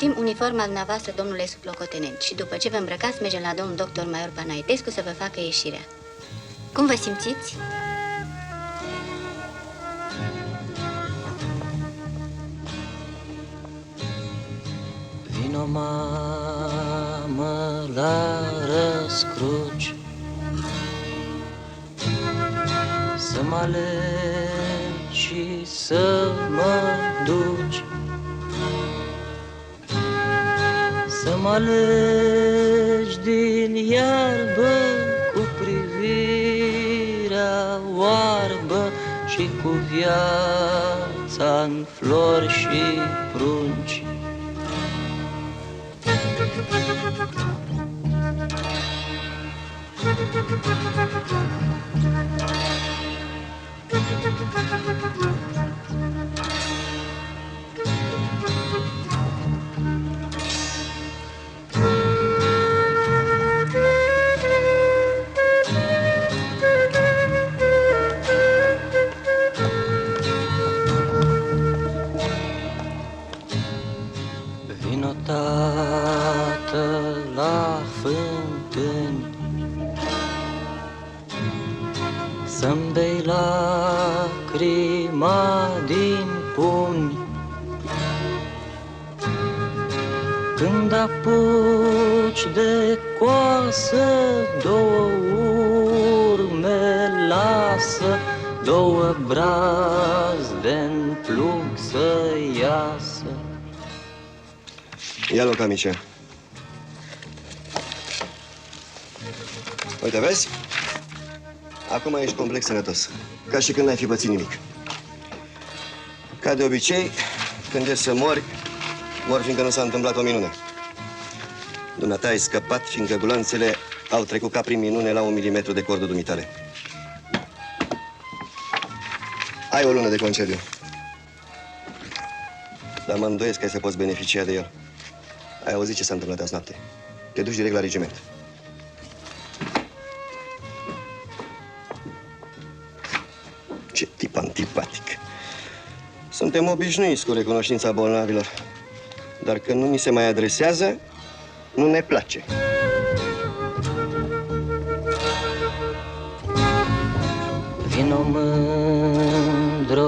simțim uniforma dumneavoastră, domnule sublocotenent, și după ce vă îmbrăcați, mergem la domnul doctor Major Panaitescu să vă facă ieșirea. Cum vă simțiți? Vino, mamă, la răscruci, să mă alergi și să mă duci, să mă alegi din iarbă cu privirea oarbă și cu viața-n flori și prunci. Vino, tată, la fântâni, să-mi bei lacrima din pumni. Când apuci de coasă, două urme lasă, două brazde-n plug să iasă. Ia loc, amice. Uite, vezi? Acum ești complet sănătos. Ca și când n-ai fi pățit nimic. Ca de obicei, când e să mori, mor fiindcă nu s-a întâmplat o minune. Dumneata ai scăpat fiindcă gulanțele au trecut ca prin minune la 1 milimetru de cordul dumitale. Ai o lună de concediu. Dar mă îndoiesc că ai să poți beneficia de el. Ai auzit ce s-a întâmplat azi noapte. Te duci direct la regiment. Ce tip antipatic. Suntem obișnuiți cu recunoștința bolnavilor. Dar când nu ni se mai adresează, nu ne place. Vino, mândro,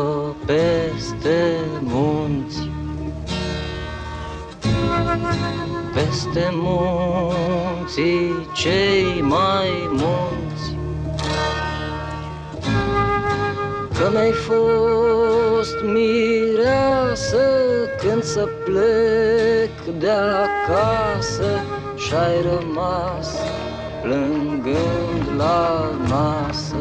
peste munți, peste munții cei mai munți, că mi-ai fost mireasă când să plec de acasă și-ai rămas plângând la masă.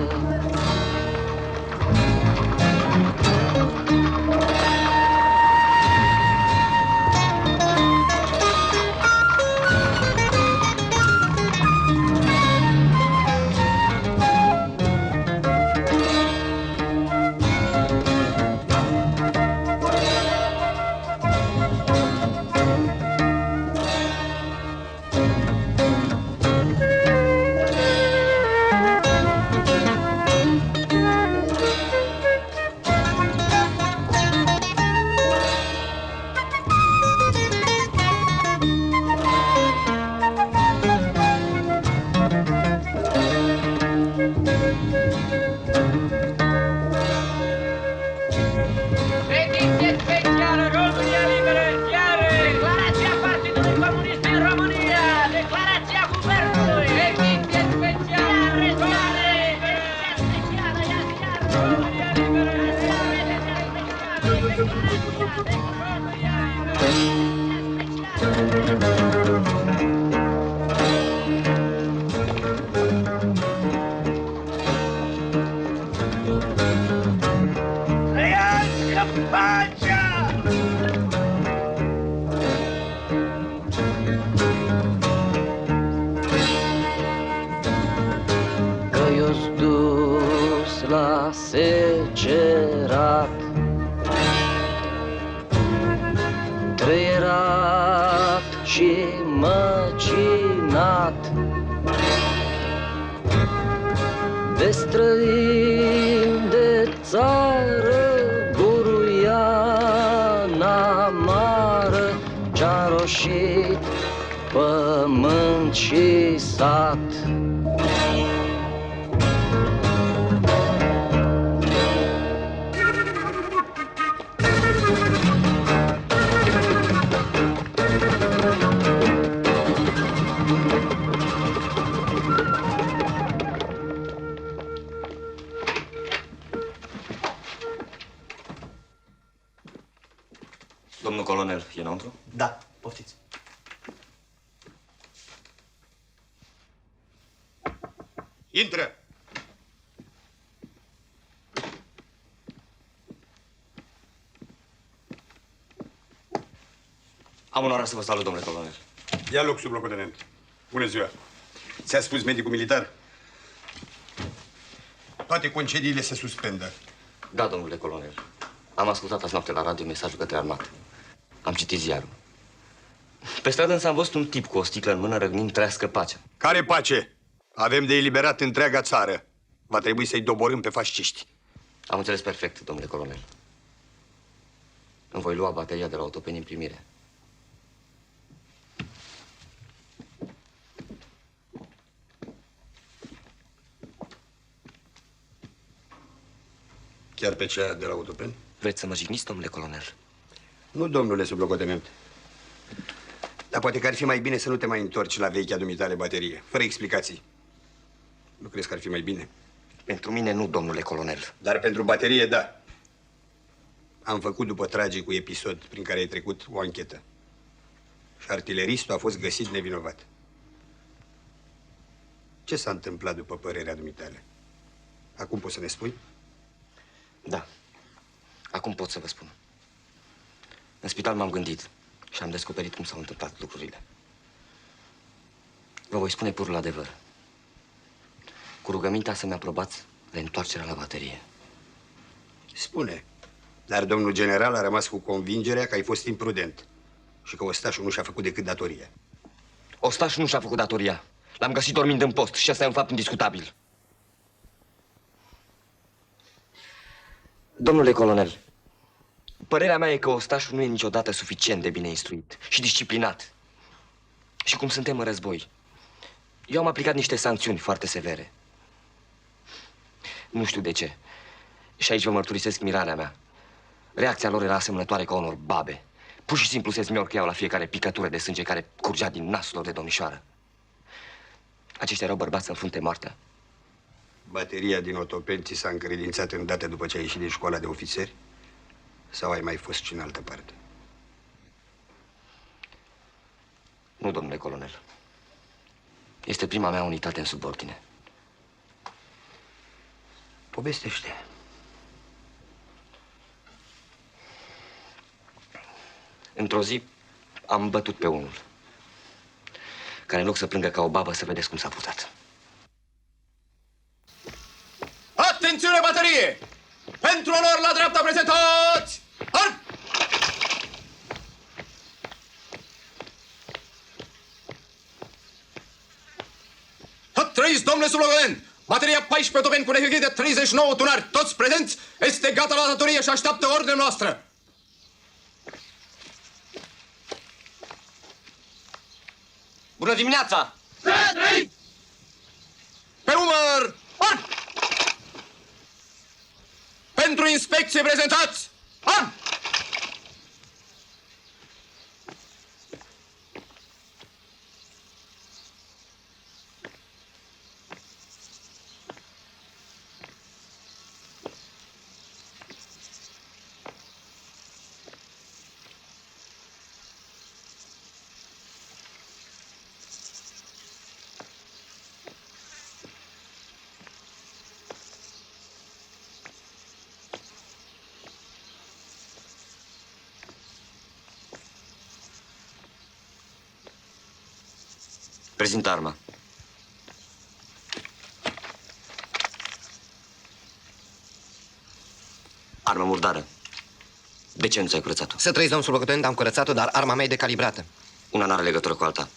La secerat, trăierat și măcinat, de străini de țară, buruian amară, ce-a înfricoșit pământ și sat. Domnul colonel, e înăuntru? Da, poftiți. Intră! Am onoarea să vă salut, domnule colonel. Ia loc, sublocotenent. Bună ziua. Ți-a spus medicul militar? Toate concediile se suspendă. Da, domnule colonel. Am ascultat azi noapte la radio mesajul către armată. Am citit ziarul. Pe stradă însă am văzut un tip cu o sticlă în mână răgnind trească pacea. Care pace? Avem de eliberat întreaga țară. Va trebui să-i doborâm pe fasciști. Am înțeles perfect, domnule colonel. Îmi voi lua bateria de la Otopeni în primire. Chiar pe cea de la Otopeni? Vreți să mă jigniți, domnule colonel? Nu, domnule sublocotenent. Dar poate că ar fi mai bine să nu te mai întorci la vechea dumitale baterie, fără explicații. Nu crezi că ar fi mai bine? Pentru mine nu, domnule colonel. Dar pentru baterie, da. Am făcut după tragicul episod prin care ai trecut o anchetă. Și artileristul a fost găsit nevinovat. Ce s-a întâmplat după părerea dumitale? Acum poți să ne spui? Da. Acum pot să vă spun. În spital m-am gândit și am descoperit cum s-au întâmplat lucrurile. Vă voi spune purul adevăr. Cu rugămintea să-mi aprobați reîntoarcerea la baterie. Spune. Dar domnul general a rămas cu convingerea că ai fost imprudent și că ostașul nu și-a făcut decât datoria. Ostașul nu și-a făcut datoria. L-am găsit dormind în post și asta e un fapt indiscutabil. Domnule colonel, părerea mea e că ostașul nu e niciodată suficient de bine instruit și disciplinat. Și cum suntem în război, eu am aplicat niște sancțiuni foarte severe. Nu știu de ce. Și aici vă mărturisesc mirarea mea. Reacția lor era asemănătoare ca unor babe. Pur și simplu se zmiorcheau la fiecare picătură de sânge care curgea din nasul lor de domnișoară. Aceștia erau bărbați în frunte moartea. Bateria din Otopeni ți s-a încredințat îndată după ce ai ieșit din școala de ofițeri? Sau ai mai fost și în altă parte? Nu, domnule colonel. Este prima mea unitate în subordine. Povestește. Într-o zi am bătut pe unul care, în loc să plângă ca o babă, să vedeți cum s-a purtat. Atențiune, baterie! Pentru onor la dreapta prezentați! Arm! Trăiți, domnule sublocotenent! Bateria 14 Otopeni cu un efectiv de 39 tunari, toți prezenți, este gata la datorie și așteaptă ordinea noastră. Bună dimineața! Pe umăr! Arm! Pentru inspecție prezentați! Arm! Prezintă arma. Armă murdară. De ce nu ți-ai curățat-o? Să trăiți, domnul sublocotenent, am curățat-o, dar arma mea e decalibrată. Una n-are legătură cu alta.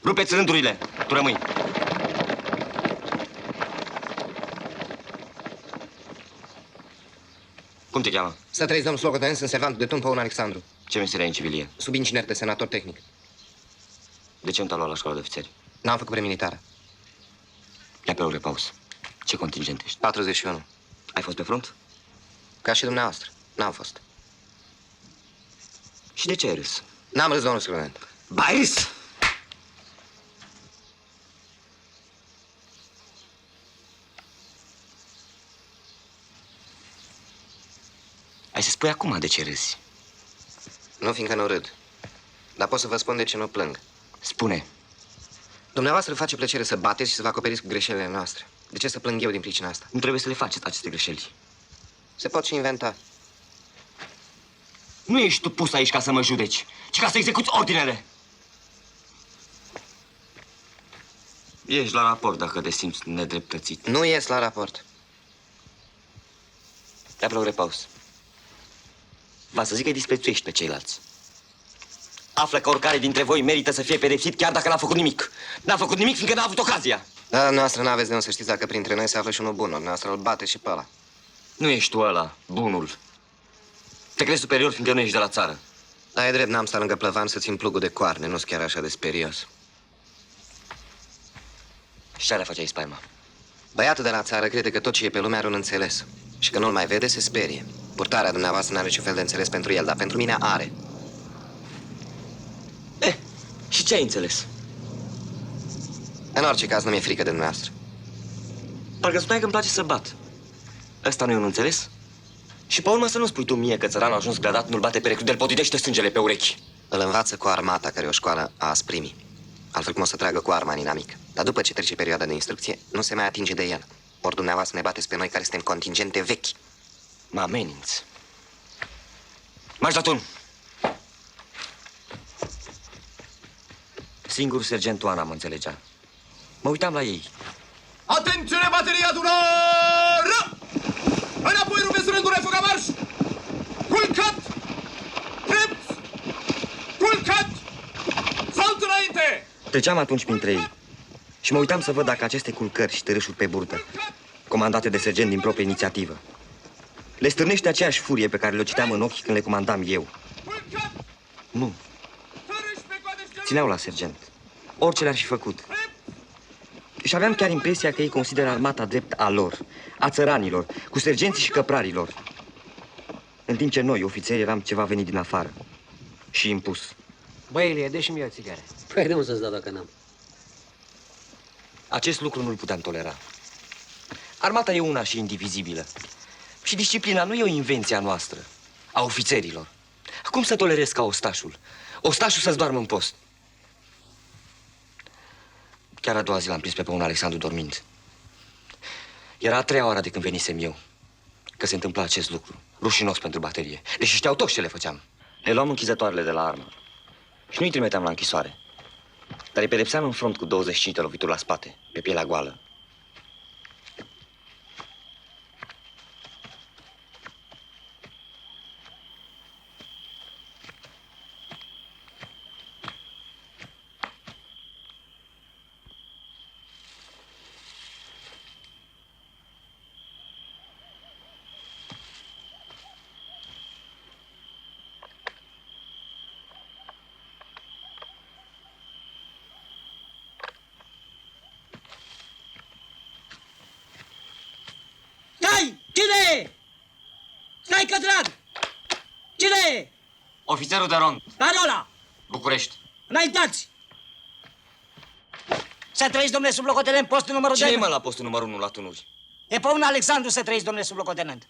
Rupeți rândurile. Tu rămâi. Cum te cheamă? Să trăiți, domnul slocotenent, sunt servant de turn pe un Alexandru. Ce meserie ai în civilie? Subinginer de senator tehnic. De ce nu te-a luat la școala de ofițeri? N-am făcut premilitară. Ia pe o repaus. Ce contingent ești? 41. Ai fost pe front? Ca și dumneavoastră. N-am fost. Și de ce ai râs? N-am râs, domnul slocotenent. Ba, ai râs! Ai să spui acum de ce râzi. Nu, fiindcă nu râd. Dar pot să vă spun de ce nu plâng. Spune. Dumneavoastră îmi face plăcere să bateți și să vă acoperiți cu greșelile noastre. De ce să plâng eu din pricina asta? Nu trebuie să le faceți aceste greșeli. Se pot și inventa. Nu ești tu pus aici ca să mă judeci, ci ca să execuți ordinele. Ești la raport dacă te simți nedreptățit. Nu ies la raport. Ia pe o repaus. Va să zic că îi disprețuiești pe ceilalți. Află că oricare dintre voi merită să fie pedepsit chiar dacă n-a făcut nimic. N-a făcut nimic fiindcă n-a avut ocazia. Dar noastră n-aveți de unde să știți dacă printre noi se află și unul bun. Noastră îl bate și pe ăla. Nu ești tu ăla, bunul. Te crezi superior fiindcă nu ești de la țară. Da, e drept, n-am stat lângă plăvan să țin plugul de coarne. Nu-s chiar așa de sperios. Și ce are face aici spaima? Băiatul de la țară crede că tot ce e pe lume are un înțeles. Și că nu-l mai vede, se sperie. Purtarea dumneavoastră n-are niciun fel de înțeles pentru el, dar pentru mine are. Și ce ai înțeles? În orice caz, nu mi-e frică de dumneavoastră. Parcă spuneai că îmi place să bat. Ăsta nu e un înțeles? Și pe urmă să nu spui tu mie că țăranul a ajuns gradat, nu-l bate pe recrut, îl potidește sângele pe urechi. Îl învață cu armata, care e o școală a asprimii. Altfel cum o să tragă cu arma în inamic. Dar după ce trece perioada de instrucție, nu se mai atinge de el. Ori dumneavoastră ne bateți pe noi care suntem contingente vechi. Mă ameninți. Marș la turn. Singur sergentul Ana mă înțelegea. Mă uitam la ei. Atențiune, bateria durară! Înapoi, rupeți rândurile, foc marș! Culcat! Drept! Culcat! Salt înainte! Treceam atunci printre ei și mă uitam să văd dacă aceste culcări și târâșuri pe burtă, comandate de sergent din proprie inițiativă, le stârnește aceeași furie pe care le-o citeam în ochi când le comandam eu. Culcat! Nu, Tărâși pe coade și țineau la sergent, orice le-ar fi făcut. Și aveam chiar impresia că ei consideră armata drept a lor, a țăranilor, cu sergenții și căprarilor. În timp ce noi, ofițeri, eram ceva venit din afară și impus. Băi, Ilie, dă și mie o țigară. Păi de unde să-ți dau dacă n-am? Acest lucru nu-l puteam tolera. Armata e una și indivizibilă. Și disciplina nu e o invenție a noastră, a ofițerilor. Cum să tolerez ca ostașul? Ostașul să-ți doarmă în post. Chiar a doua zi l-am prins pe un Alexandru dormind. Era a treia oară de când venisem eu că se întâmpla acest lucru, rușinos pentru baterie. Deși știau toți ce le făceam. Le luam închizătoarele de la armă și nu-i trimiteam la închisoare, dar îi pedepseam în front cu 25 de lovituri la spate, pe pielea goală. Stai! Cine e? Stai că trag! Cine e? Ofițerul de rond, Parola! București. Înaintați! Să trăiți, domnule sublocotenent, postul numărul Cine 2. e mă la postul numărul 1 la tunuri? E pe un Alexandru să trăiți, domnule sublocotenent.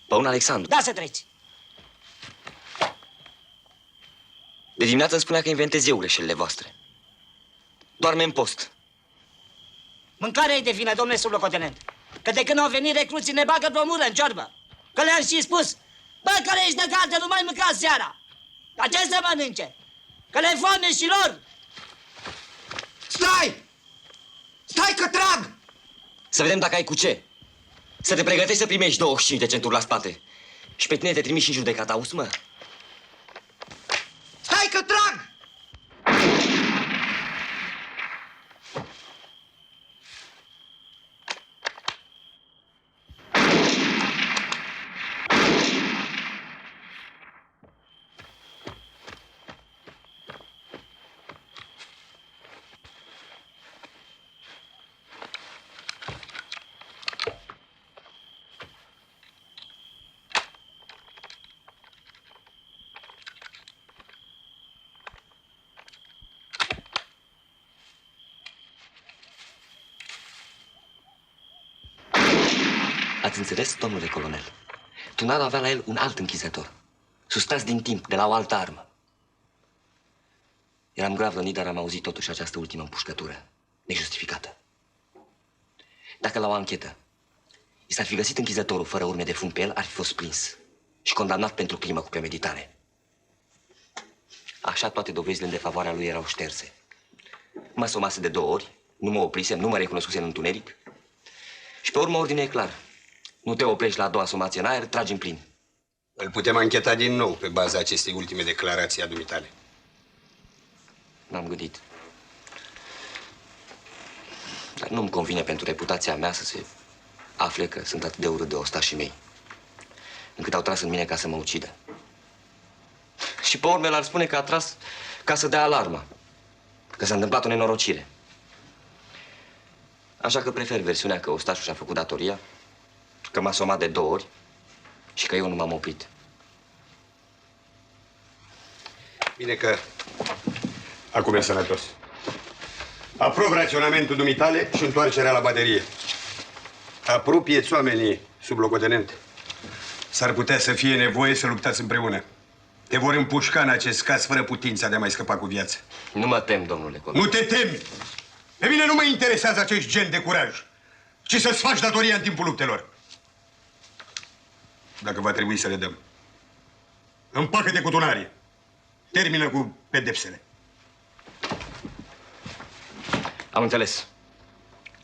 Pe un Alexandru. Da, să trăiți. De dimineață îmi spunea că inventez eu greșelile voastre. Doarme în post. Mâncarea e de vină, domnule sublocotenent. Că de când au venit recruții ne bagă pe o mură în ciorbă. Că le-am și spus, bă, care ești de gardă, nu mai mâncați seara. Dar ce să mănânce? Că le foame și lor. Stai! Stai că trag! Să vedem dacă ai cu ce. Să te pregătești să primești 25 de centuri la spate. Și pe tine te trimiți și în judecata, auzi, mă? Stai că trag! Ați înțeles, domnule colonel? Tunarul avea la el un alt închizător, sustrați din timp, de la o altă armă. Eram grav rănit, dar am auzit totuși această ultimă împușcătură, nejustificată. Dacă la o anchetă i s-ar fi găsit închizătorul fără urme de fum pe el, ar fi fost prins și condamnat pentru crimă cu premeditare. Așa toate dovezile în defavoarea lui erau șterse. Mă somase de 2 ori, nu mă oprisem, nu mă recunoscuse în întuneric. Și pe urmă ordine e clar. Nu te oprești la a doua somație în aer, tragi în plin. Îl putem ancheta din nou pe baza acestei ultime declarații a dumitale. N-am gândit. Dar nu-mi convine pentru reputația mea să se afle că sunt atât de urât de ostașii mei, încât au tras în mine ca să mă ucidă. Și pe urmă l-ar spune că a tras ca să dea alarma, că s-a întâmplat o nenorocire. Așa că prefer versiunea că ostașul și-a făcut datoria, că m-a somat de 2 ori și că eu nu m-am oprit. Bine că acum e sănătos. Aprob raționamentul dumitale și întoarcerea la baterie. Apropieți oamenii, sublocotenent. S-ar putea să fie nevoie să luptați împreună. Te vor împușca în acest caz fără putința de a mai scăpa cu viață. Nu mă tem, domnule colonel. Nu te temi! Pe mine nu mă interesează acest gen de curaj, ci să-ți faci datoria în timpul luptelor. Dacă va trebui să le dăm. Împacă-te cu tunarii. Termină cu pedepsele. Am înțeles.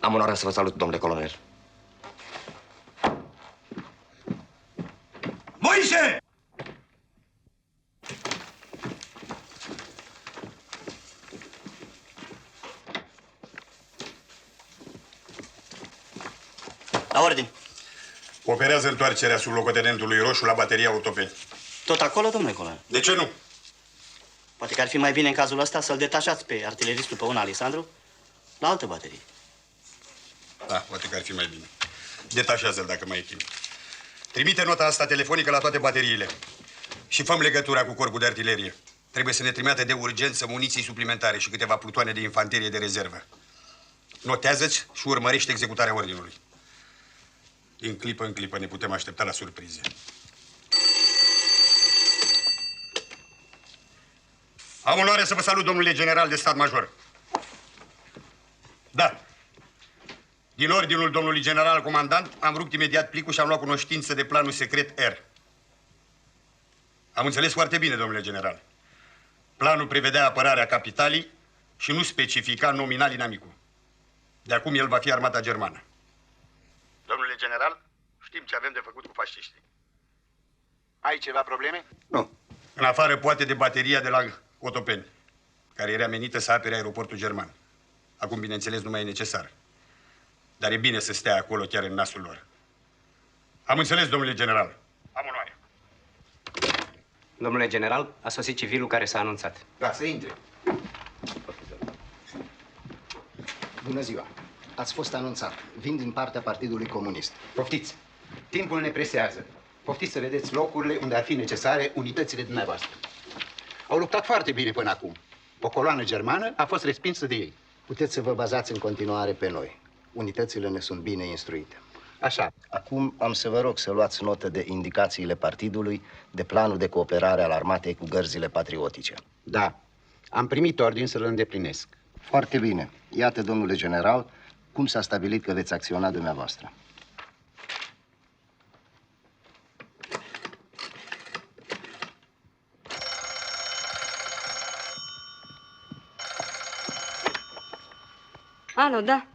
Am onoarea să vă salut, domnule colonel. Moise! La ordine. Operează întoarcerea sublocotenentului Roșu la bateria Autopeni. Tot acolo, domnule colonel? De ce nu? Poate că ar fi mai bine în cazul ăsta să-l detașați pe artileristul pe un Alexandru la altă baterie. Da, poate că ar fi mai bine. Detașează-l dacă mai e timp. Trimite nota asta telefonică la toate bateriile. Și făm legătura cu corpul de artilerie. Trebuie să ne trimită de urgență muniții suplimentare și câteva plutoane de infanterie de rezervă. Notează-ți și urmărește executarea ordinului. Din clipă în clipă ne putem aștepta la surprize. Am onoarea să vă salut, domnule general de stat major. Da. Din ordinul domnului general comandant, am rupt imediat plicul și am luat cunoștință de planul secret R. Am înțeles foarte bine, domnule general. Planul prevedea apărarea capitalii și nu specifica nominal inamicul. De acum el va fi armata germană. Domnule general, știm ce avem de făcut cu fasciștii. Ai ceva probleme? Nu. În afară, poate, de bateria de la Otopeni, care era menită să apere aeroportul german. Acum, bineînțeles, nu mai e necesar. Dar e bine să stea acolo chiar în nasul lor. Am înțeles, domnule general. Am onoare. Domnule general, a sosit civilul care s-a anunțat. Da, să intre. Bună ziua! Ați fost anunțat. Vin din partea Partidului Comunist. Poftiți! Timpul ne presează. Poftiți să vedeți locurile unde ar fi necesare unitățile dumneavoastră. Au luptat foarte bine până acum. O coloană germană a fost respinsă de ei. Puteți să vă bazați în continuare pe noi. Unitățile ne sunt bine instruite. Așa. Acum am să vă rog să luați notă de indicațiile partidului, de planul de cooperare al armatei cu gărzile patriotice. Da. Am primit ordin să-l îndeplinesc. Foarte bine. Iată, domnule general, cum s-a stabilit că veți acționa dumneavoastră. Alo, da.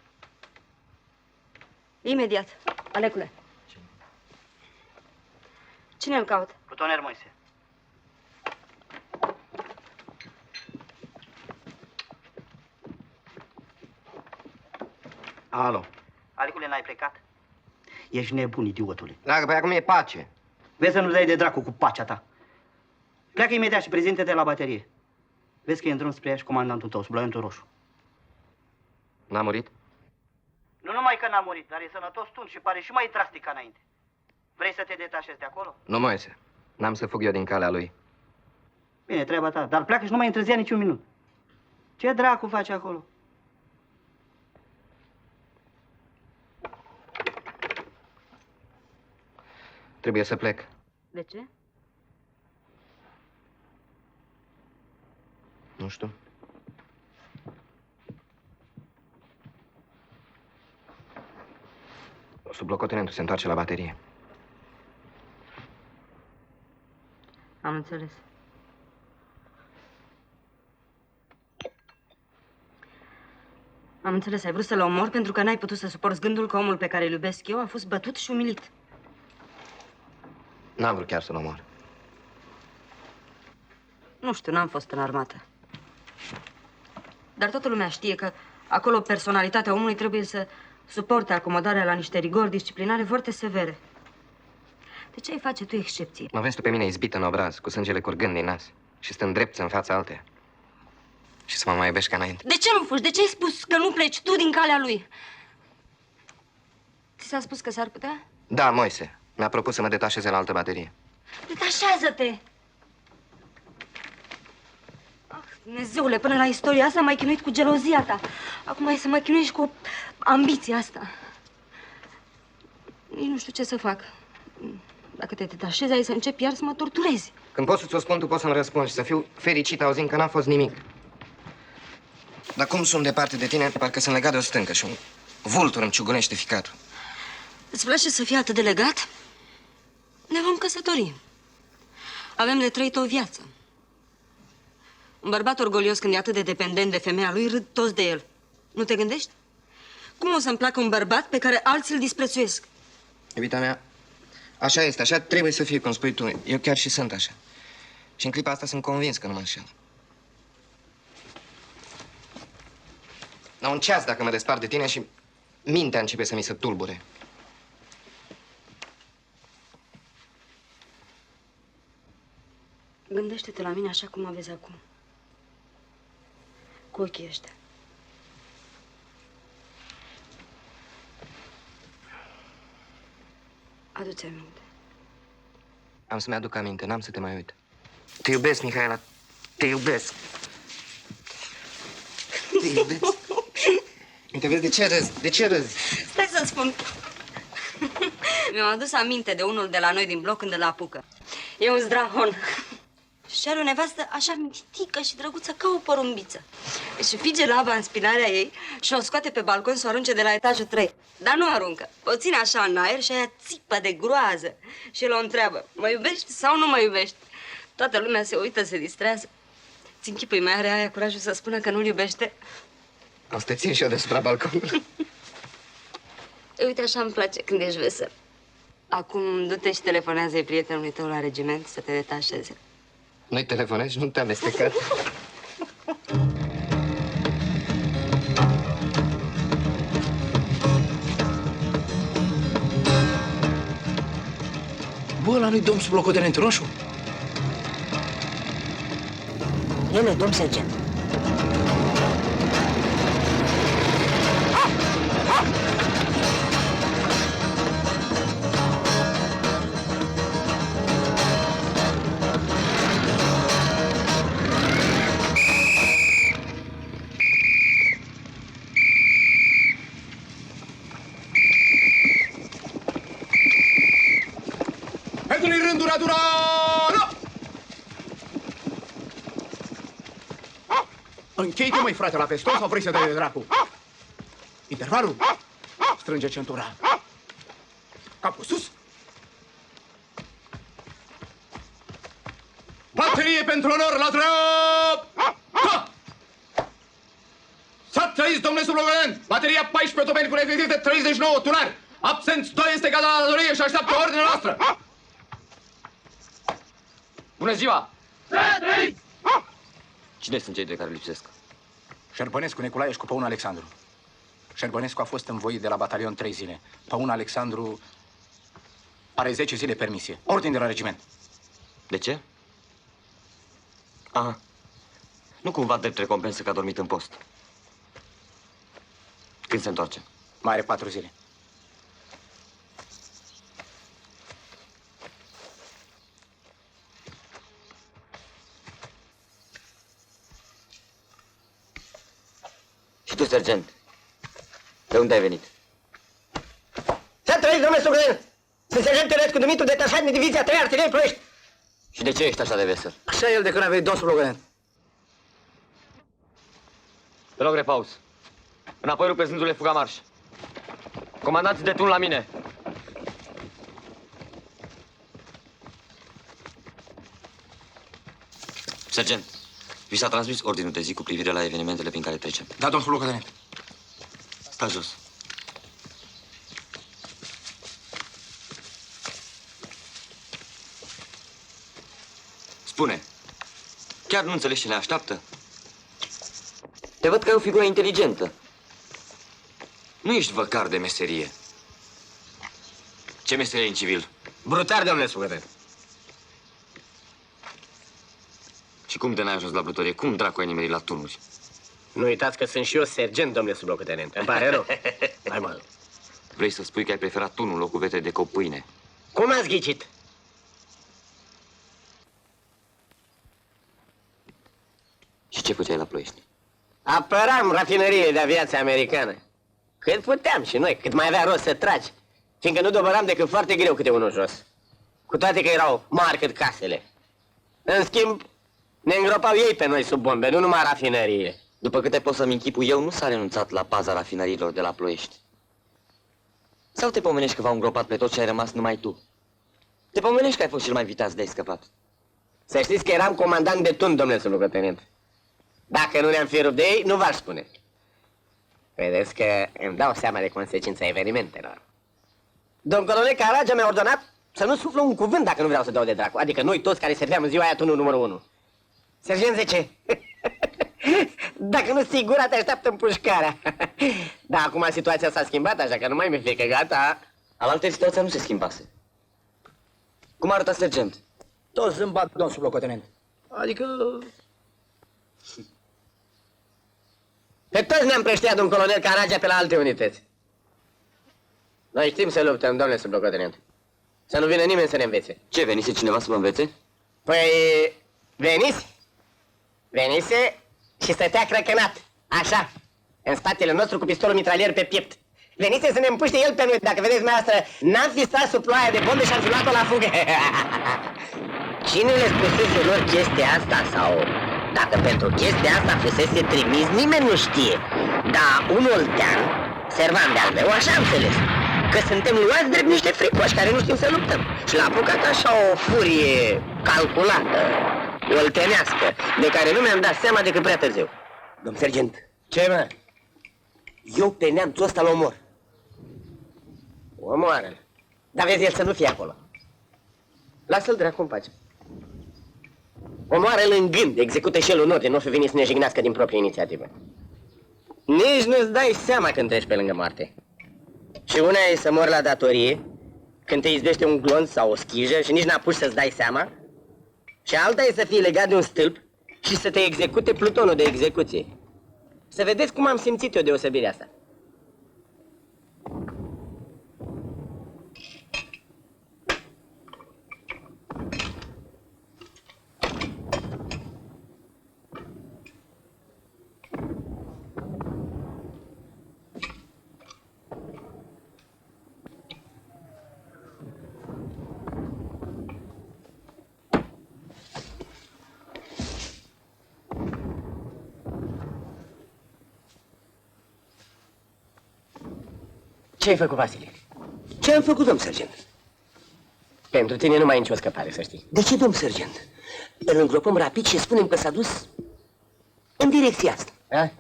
Imediat. Alecule. Cine îl caută? Plutoner Moise. Alo. Alecule, n-ai plecat? Ești nebun, idiotule. Dragă, pe acum e pace. Vezi să nu dai de dracu cu pacea ta. Pleacă imediat și prezintă-te la baterie. Vezi că e în drum spre ea și comandantul tău, subloientul Roșu. N-a murit? Nu numai că n-a murit, dar e sănătos tun și pare și mai drastic ca înainte. Vrei să te detașezi de acolo? Nu, Moise. N-am să fug eu din calea lui. Bine, treaba ta, dar pleacă și nu mai întârzia niciun minut. Ce dracu faci acolo? Trebuie să plec. De ce? Nu știu. Sublocotenentul se întoarce la baterie. Am înțeles. Am înțeles, ai vrut să-l omori pentru că n-ai putut să suporți gândul că omul pe care îl iubesc eu a fost bătut și umilit. N-am vrut chiar să-l omor. Nu știu, n-am fost în armată. Dar toată lumea știe că acolo personalitatea omului trebuie să suporte acomodarea la niște rigori disciplinare foarte severe. De ce ai face tu excepție? Mă vezi tu pe mine izbit în obraz, cu sângele curgând din nas și stând drept în fața alteia. Și să mă mai iubești ca înainte. De ce nu fugi? De ce ai spus că nu pleci tu din calea lui? Ți s-a spus că s-ar putea? Da, Moise. Mi-a propus să mă detașeze la altă baterie. Detașează-te! Ah, Dumnezeule, până la istoria asta m-ai chinuit cu gelozia ta. Acum ai să mă chinuiești cu ambiția asta. Nici nu știu ce să fac. Dacă te detașezi, ai să începi iar să mă torturezi. Când pot să ți-o spun, tu poți să-mi răspunzi și să fiu fericit auzind că n-a fost nimic. Dar cum sunt departe de tine, parcă sunt legat de o stâncă și un vultur îmi ciugunește ficatul. Îți place să fii atât de legat? Ne vom căsători. Avem de trăit o viață. Un bărbat orgolios, când e atât de dependent de femeia lui, râd toți de el. Nu te gândești? Cum o să-mi placă un bărbat pe care alții îl disprețuiesc? Iubita mea, așa este, așa trebuie să fie, cum spui tu. Eu chiar și sunt așa. Și în clipa asta sunt convins că nu mă înșel. La un ceas dacă mă despart de tine și mintea începe să mi se tulbure. Gândește-te la mine așa cum mă vezi acum. Cu ochii ăștia. Adu-ți aminte. Am să-mi aduc aminte, n-am să te mai uit. Te iubesc, Mihaela, te iubesc. Te iubesc. Uite, vezi, de ce râzi? De ce râzi? Stai să-ți spun. Mi-am adus aminte de unul de la noi din bloc când îl apucă. E un zdrahon. Și are o nevastă așa mitică și drăguță ca o porumbiță. Și fige laba în spinarea ei și o scoate pe balcon să o arunce de la etajul 3. Dar nu aruncă. O ține așa în aer și aia țipă de groază. Și el o întreabă, mă iubești sau nu mă iubești? Toată lumea se uită, se distrează. Ți închipui, mai are aia curajul să spună că nu-l iubește? O să te țin și eu deasupra balconului. Uite, așa îmi place când ești vesel. Acum du-te și telefonează-i prietenului tău la regiment să te detașeze. Nu-i telefonezi, nu te amesteca. Bă, ăla nu-i domn sublocotenent roșu? El e domn sergent. Pentru-i rândul adunară! Închei-te, măi, frate, la peston sau vrei să dai de dracu? Intervalul? Strânge centura. Capul sus! Baterie pentru onor la dreapta! S-a trăit, domnule sublocotenent! Bateria 14 topeni cu efectiv de 39 tunari! Absenți 2 este gata la datorie și așteaptă ordinea noastră! Bună ziua! Cine sunt cei doi care lipsesc? Șerbănescu Nicolae și cu Păun Alexandru. Șerbănescu a fost învoit de la batalion 3 zile. Păun Alexandru are 10 zile permisie. Ordin de la regiment. De ce? Aha. Nu cumva drept recompensă că a dormit în post. Când se întoarce? Mai are 4 zile. Și tu, sergent, de unde ai venit? S-a trăit, domnule sublocotenent! Sunt sergent Terescu Dumitru, detașat din divizia 3 artilerie Ploiești. Și de ce ești așa de vesel? Așa el de când a venit domnul sublocotenent. Te rog, repaus. Înapoi rupeți zânzule, fuga marș. Comandanți de tun la mine. Sergent, vi s-a transmis ordinul de zi cu privire la evenimentele prin care trecem. Da, domnul sublocotenent. Sta jos. Spune, chiar nu înțelegi ce ne așteaptă? Te văd că ai o figură inteligentă. Nu ești văcar de meserie. Ce meserie în civil? Brutar, domnule sublocotenent. Și cum de n-ai ajuns la brutorie? Cum dracu ai nimerit la tunuri? Nu uitați că sunt și eu sergent, domnule sublocotenent. Îmi pare rău. Hai, mă. Vrei să spui că ai preferat tunul în locul vete de copâine? Cum ați ghicit? Și ce făceai la Ploiești? Apăram rafinăriile de aviație americană. Cât puteam și noi, cât mai avea rost să tragi. Fiindcă nu dobăram decât foarte greu câte unul jos. Cu toate că erau mari cât casele. În schimb, ne îngropau ei pe noi sub bombe, nu numai rafinăriile. După câte pot să-mi închipui eu, nu s-a renunțat la paza rafinăriilor de la Ploiești. Sau te pomenești că v-au îngropat pe toți și ai rămas numai tu? Te pomenești că ai fost cel mai viteaz de-ai scăpat? Să știți că eram comandant de tun, domnule sublocotenent. Dacă nu ne-am fi rupt de ei, nu v-aș spune. Vedeți că îmi dau seama de consecința evenimentelor. Domn colonel Caragea mi-a ordonat să nu suflă un cuvânt dacă nu vreau să dau de dracu. Adică noi toți care serveam în ziua aia tunul numărul 1. Sergent 10. Dacă nu sigura te așteaptă împușcarea. Da, acum situația s-a schimbat, așa că nu mai mi-e frică, gata. Alaltă situația nu se schimbase. Cum arăta sergent? Tot zâmbat, domn sublocotenent. Adică... Pe toți ne-am prăștiat, domn colonel Caragea, pe la alte unități. Noi știm să luptăm, domnule sublocotenent. Să nu vină nimeni să ne învețe. Ce, venise cineva să vă învețe? Păi, venise și stătea crăcănat, așa, în spatele nostru cu pistolul mitralier pe piept. Venise să ne împuște el pe noi, dacă vedeți dumneavoastră, n-am fi stat sub ploaia de bombe și am fi luat-o la fugă. Cine le spusese lor chestia asta sau dacă pentru chestia asta fusese trimis, nimeni nu știe. Dar un oltean, servant de-al meu, așa am înțeles, că suntem luați drept niște fricoși care nu știm să luptăm. Și l-a apucat așa o furie calculată, oltenească, de care nu mi-am dat seama decât prea târziu. Domn sergent. Ce, mă? Eu pe neamțul ăsta l omor. Omoară-l. Dar vezi el să nu fie acolo. Lasă-l dracu în pace. Omoară-l în gând, execută și el un ordine, nu o fi venit să ne jignească din proprie inițiativă. Nici nu-ți dai seama când treci pe lângă moarte. Și una e să mori la datorie, când te izbește un glonț sau o schijă și nici n-apuci să-ți dai seama. Și alta e să fii legat de un stâlp și să te execute plutonul de execuție. Să vedeți cum am simțit eu deosebirea asta. Ce ai făcut, Vasile? Ce am făcut, domn sergent? Pentru tine nu mai e nicio scăpare, să știi. De ce, domn sergent? Îl îngropăm rapid și spunem că s-a dus în direcția asta. A?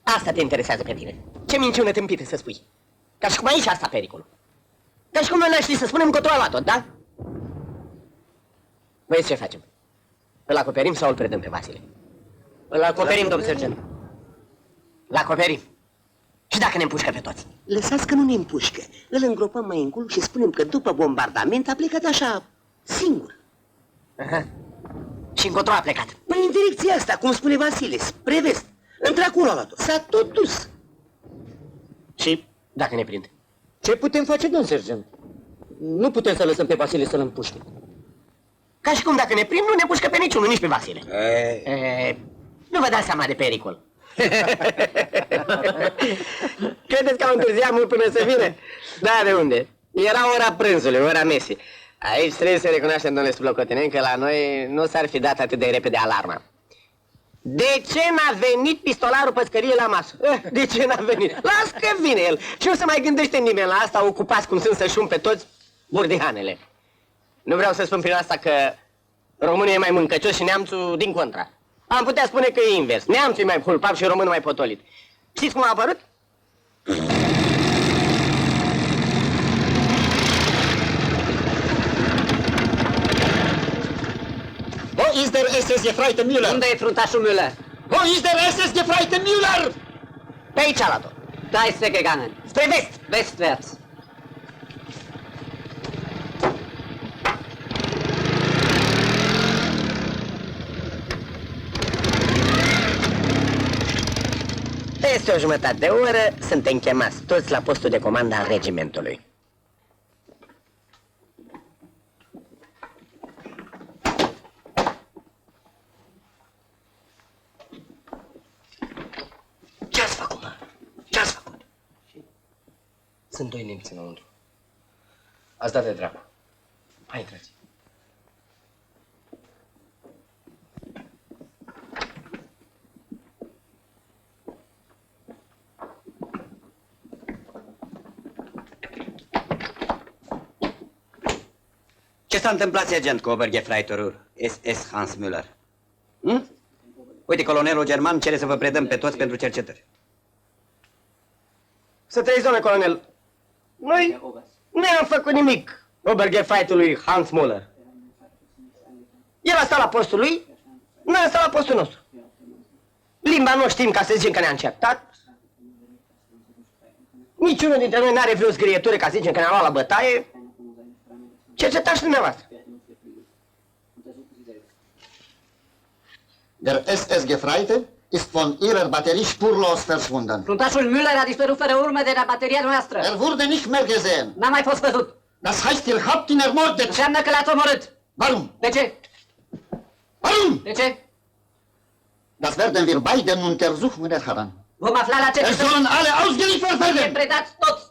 Asta te interesează pe tine. Ce minciună tâmpită să spui. Ca și cum aici asta pericolul. Ca și cum noi n-aș ști să spunem că tu a luat-o, da? Vezi ce facem? Îl acoperim sau îl predăm pe Vasile? Îl acoperim, domn sergent. Îl acoperim. Și dacă ne împușcă pe toți? Lăsați că nu ne împușcă. Îl îngropăm mai încolo și spunem că după bombardament a plecat așa, singur. Aha. Și încotro a plecat? Păi în direcția asta, cum spune Vasile, spre vest. Într-acolo a luat-o. S-a tot dus. Și dacă ne prind? Ce putem face, domn sergent? Nu putem să lăsăm pe Vasile să-l împușcă. Ca și cum dacă ne prind, nu ne pușcă pe niciunul, nici pe Vasile. Nu vă dați seama de pericol. Credeți că au întârziat mult până să vină? Da, de unde? Era ora prânzului, ora mesii. Aici trebuie să recunoaștem, domnule sublocotenent, că la noi nu s-ar fi dat atât de repede alarma. De ce n-a venit pistolarul păscărie la masă? De ce n-a venit? Las că vine el. Și nu se mai gândește nimeni la asta, ocupați cum sunt să-și umple toți burdihanele. Nu vreau să spun prin asta că românul e mai mâncăcios și neamțul din contra. Am putea spune că e invers. Neamțul e mai culpat și românul mai potolit. Știți cum a apărut? Wo ist der SS-Gefreite Müller? Unde e fruntașul Müller? Wo ist der SS-Gefreite Müller? Pe aici a luat-o. Da ist weggegangen. Spre vest. Westwärts. Peste o jumătate de oră suntem chemați toți la postul de comandă al regimentului. Ce-ați făcut, mă? Ce-ați făcut? Sunt doi nemți înăuntru. Ați dat de dracu. Hai, intrați. Ce s-a întâmplat, sergent, cu Obergefreiterul SS Hans Müller? Uite, colonelul german cere să vă predăm pe toți pentru cercetări. Să trăiți, domnule colonel. Noi nu am făcut nimic Obergefreiterului Hans Müller. El a stat la postul lui, noi am stat la postul nostru. Limba nu știm ca să zicem că ne-a încertat. Niciunul dintre noi n-are vreo zgârietură ca să zicem că ne-a luat la bătaie. Cercetați dumneavoastră. Der SS-Gefreite ist von ihrer Batterie spurlos verschwunden. Fruntașul Müller a dispărut fără urmă de la bateria noastră. Er wurde nicht mehr gesehen. N-a mai fost văzut. Das heißt, ihr habt ihn ermordet. Înseamnă că l-ați omorât. Warum? De ce? Warum? De ce? Das werden wir beide untersuchen, meine Herren. Vom afla la ce... Es sollen alle ausgeliefert werden. Predați toți.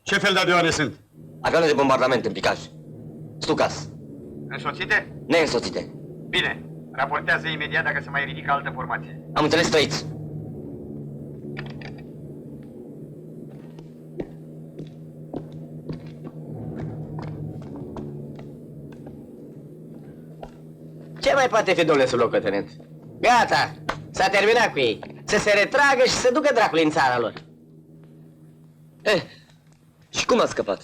Ce fel de avioane sunt? Avioane de bombardament în picaj. Stukas. Însoțite? Neînsoțite. Bine. Raportează imediat dacă se mai ridică altă formație. Am înțeles, trăiți. Ce mai poate fi, domnule sublocotenent? Gata, s-a terminat cu ei. Să se retragă și să ducă dracului în țara lor. Și cum a scăpat?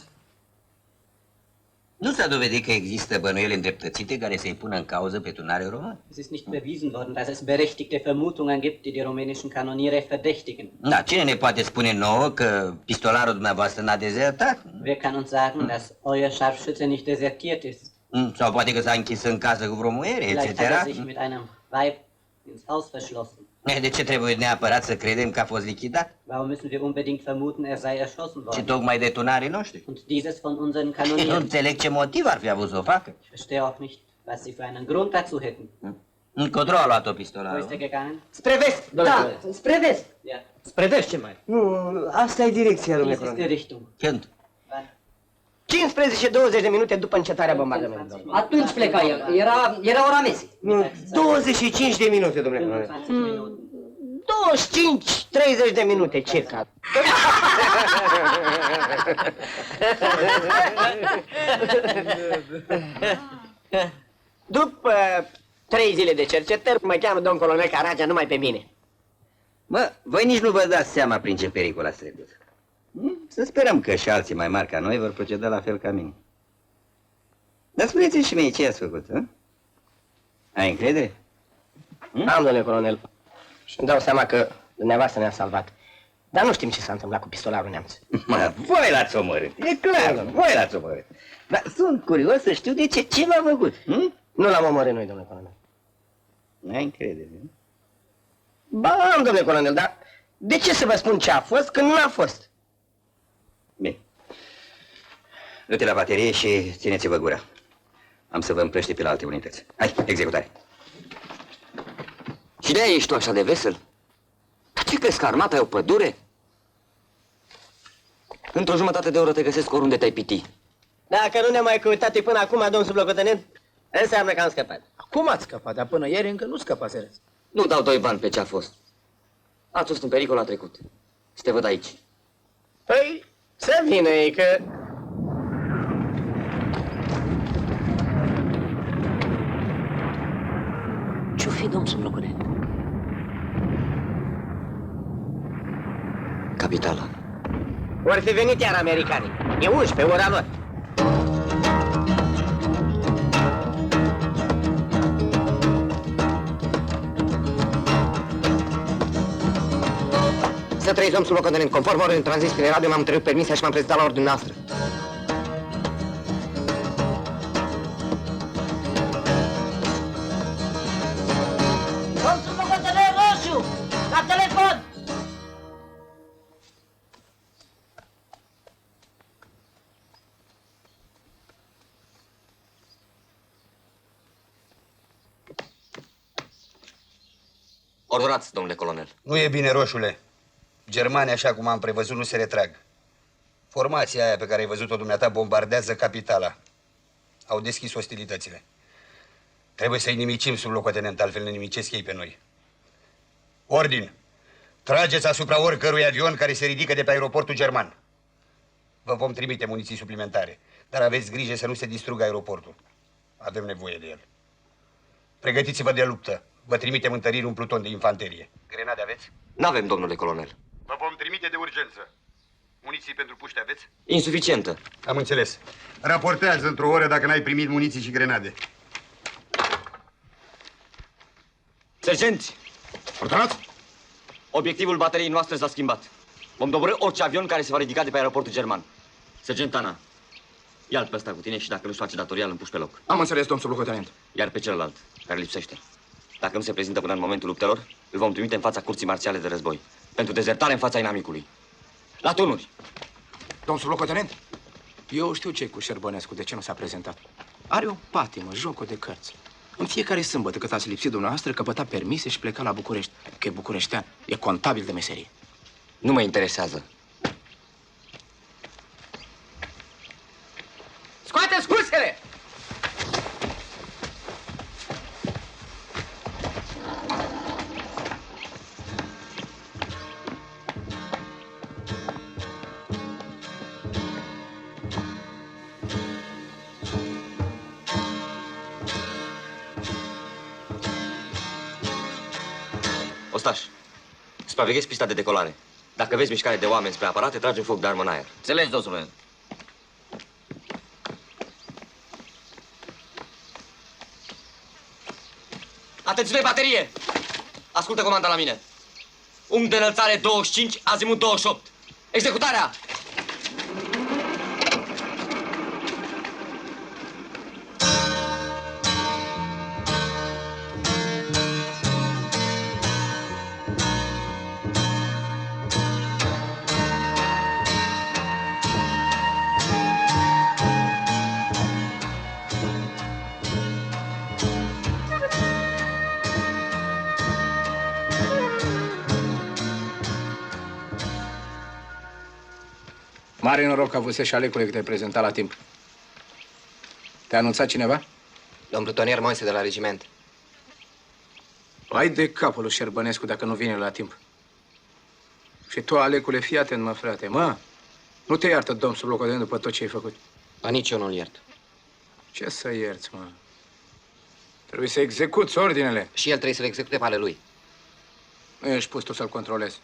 Nu s-a dovedit că există bănuieli îndreptățite care să-i pună în cauză pe tunare român? Es ist nicht bewiesen worden, dass es berechtigte Vermutungen gibt, die die rumänischen Kanoniere verdächtigen. Da, cine ne poate spune nouă că pistolarul dumneavoastră n-a dezertat? Wer kann uns sagen, dass euer Scharfschütze nicht desertiert ist? Sau poate că s-a închis în casă cu vreo muiere, Vielleicht hat er etc. sich mit einem Weib ins Haus verschlossen. De ce trebuie neapărat să credem că a fost lichidat? Warum müssen wir unbedingt vermuten, er sei erschossen Și worden? tocmai de tunarii noștri. Und dieses von unseren Nu Kanonieren. înțeleg ce motiv ar fi avut să o facă. Ich verstehe auch nicht, was sie für einen Grund dazu hätten. Încotro a luat-o Wo ist pistolarul. er gegangen? Spre vest, domnule. Da, spre vest. Ja. Spre vest ce mai? Nu, asta e direcția, domnule Dies ist die colonel. Richtung. Când? 15-20 de minute după încetarea bombardamentului. Atunci pleca el. Era ora mesei. Nu, 25 de minute, domnule colonel. 25-30 de minute, circa. După 3 zile de cercetări, mă cheamă domn colonel Caragea numai pe mine. Mă, voi nici nu vă dați seama prin ce pericol ați trecut. Să sperăm că și alții mai mari ca noi vor proceda la fel ca mine. Dar spuneți-mi și mie ce ați făcut, hă? Ai încredere? Am, domnule colonel. Și îmi dau seama că dumneavoastră ne-a salvat. Dar nu știm ce s-a întâmplat cu pistolarul neamț. Mă, voi l-ați omorât, e clar, voi l-ați omorât. Dar sunt curios să știu de ce v-a făcut. Nu l-am omorât noi, domnule colonel. Nu ai încredere, nu? Ba, am, domnule colonel, dar De ce să vă spun ce a fost când nu a fost? Bine. Du-te la baterie și țineți-vă gura. Am să vă împrăște pe la alte unități. Hai, executare. Și de-aia ești tu așa de vesel? Dar ce crezi că armata e o pădure? Într-o jumătate de oră te găsesc oriunde te-ai piti. Dacă nu ne-am mai căutat până acum, domn sublocotenent, înseamnă că am scăpat. Acum ați scăpat, dar până ieri încă nu scăpasereți. Nu dau 2 bani pe ce a fost. Ați fost în pericol la trecut. Să te văd aici. Păi, să vină ei, că... Ce-o fi, domn sublocotenent? Capitala. Ori fi venit iar americanii. E 11, ora lor. Să trăiți, domn sublocotenent. Conform ordinii tranzis prin radio, m-am întrerupt permisia și m-am prezentat la ordinea noastră. Domn sublocotenent Roșu! La telefon! Ordonați, domnule colonel. Nu e bine, Roșule. Germanii, așa cum am prevăzut, nu se retrag. Formația aia pe care ai văzut-o dumneata bombardează capitala. Au deschis ostilitățile. Trebuie să-i nimicim, sublocotenent, altfel ne nimicesc ei pe noi. Ordin. Trageți asupra oricărui avion care se ridică de pe aeroportul german. Vă vom trimite muniții suplimentare, dar aveți grijă să nu se distrugă aeroportul. Avem nevoie de el. Pregătiți-vă de luptă. Vă trimitem întăriri un pluton de infanterie. Grenade aveți? N-avem, domnule colonel. Vă vom trimite de urgență. Muniții pentru puști aveți? Insuficientă. Am înțeles. Raportează într-o oră dacă n-ai primit muniții și grenade. Sergenți! Ordonați! Obiectivul bateriei noastre s-a schimbat. Vom doborî orice avion care se va ridica de pe aeroportul german. Sergent Ana, ia-l pe ăsta cu tine și dacă nu-și face datoria, îl împuși pe loc. Am înțeles, domn sublocotenent. Iar pe celălalt, care lipsește, dacă nu se prezintă până în momentul luptelor, îl vom trimite în fața curții marțiale de război. Pentru dezertare în fața inamicului. La turnuri! Domn sublocotenent, eu știu ce cu Șerbănescu, de ce nu s-a prezentat. Are o patimă, jocul de cărți. În fiecare sâmbătă cât ați lipsit dumneavoastră, căpăta permise și pleca la București. Că e bucureștean, e contabil de meserie. Nu mă interesează. Scoateți cursele! Ostaș, supraveghezi pista de decolare. Dacă vezi mișcare de oameni spre aparate, trage foc de armă în aer. Înțelegi, domnule? Atențiune, baterie! Ascultă comanda la mine. Unghi de înălțare 25, azimut 28. Executarea! Mare noroc că avusese și Alecule că te-ai prezentat la timp. Te-a anunțat cineva? Domn plutonier Moise de la regiment. Ai de capul lui Șerbănescu dacă nu vine la timp. Și tu, Alecule, fii atent, mă, frate, mă. Nu te iartă, domn sublocotenent, după tot ce ai făcut. Ba nici eu nu-l iert. Ce să ierți, mă? Trebuie să execuți ordinele. Și el trebuie să le execute pe ale lui. Nu ești pus tu să-l controlezi.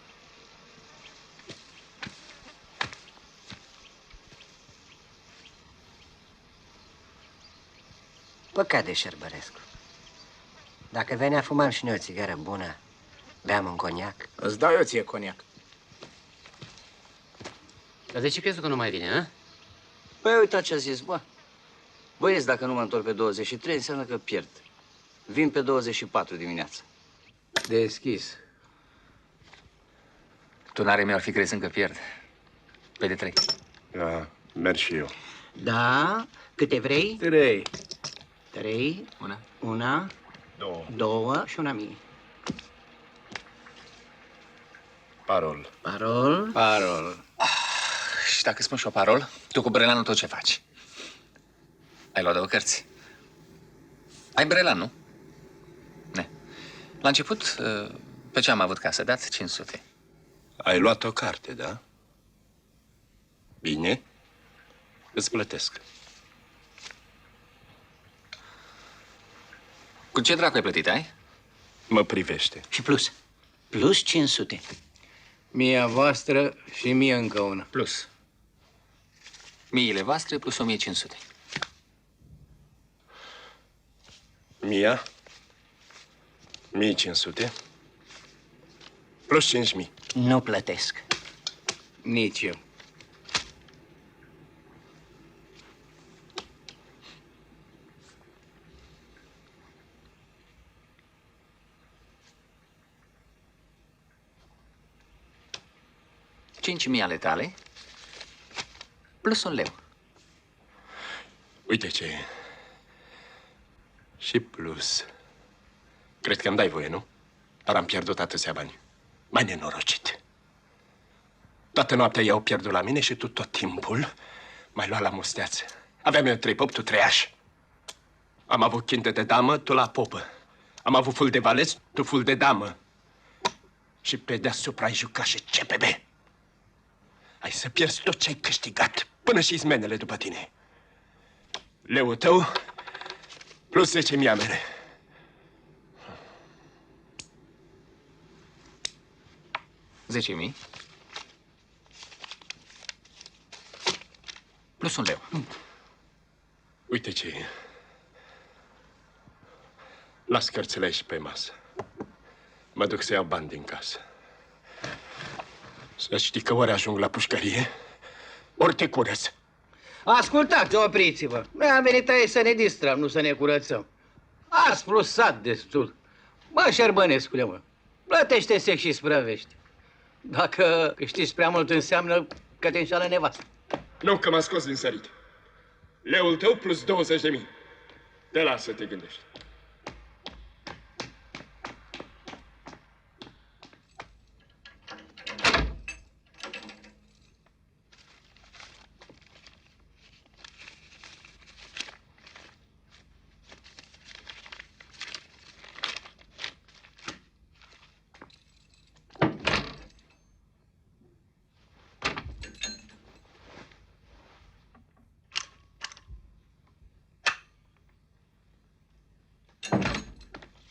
Păcat de Șerbărescu. Dacă venea, fumam și noi o țigară bună, beam un coniac. Îți dau eu ție coniac. Dar de ce crezi că nu mai vine, a? Păi uita ce a zis, bă. Băieți, dacă nu mă întorc pe 23, înseamnă că pierd. Vin pe 24 dimineața. Deschis. Tunare mi-ar fi crezând că pierd. Pe de 3. Da, merg și eu. Da? Câte vrei? 3. 3. Una. Una. 2 și una mie. Parol. Parol. Parol. Și dacă spun și o parol, tu cu brelanul tot ce faci? Ai luat 2 cărți. Ai brelan, nu? Ne. La început, pe ce am avut ca să dați? 500. Ai luat o carte, da? Bine. Îți plătesc. Cu ce dracu ai plătit, ai? Mă privește. Și plus. Plus 500. Mia voastră și mie încă una. Plus. Miile voastre plus 1500. Mia. 1500. Plus 5000. Nu plătesc. Nici eu. Cinci mii ale tale plus 1 leu. Uite ce. Și plus. Cred că îmi dai voie, nu? Dar am pierdut atâția bani. Mai nenorocit. Toată noaptea i-au pierdut la mine și tu tot timpul m-ai luat la musteață. Aveam eu 3 pop, tu 3 aș. Am avut chintă de damă, tu la popă. Am avut ful de valeț, tu ful de damă. Și pe deasupra ai jucat și CPB. Ai să pierzi tot ce ai câștigat, până și izmenele după tine. Leul tău plus 10.000 mele. $10.000 plus 1 leu. Uite ce e. Las cărțile aici pe masă. Mă duc să iau bani din casă. Să știi că ori ajung la pușcărie, ori te curăț. Ascultați, opriți-vă. Noi am venit aici să ne distrăm, nu să ne curățăm. Ați plusat destul. Bă, Șerbănescule, mă, plătește sec și sprăvești. Dacă câștigi prea mult, înseamnă că te înșală nevastă. Nu că m-a scos din sărit. Leul tău plus 20.000. Te las să te gândești.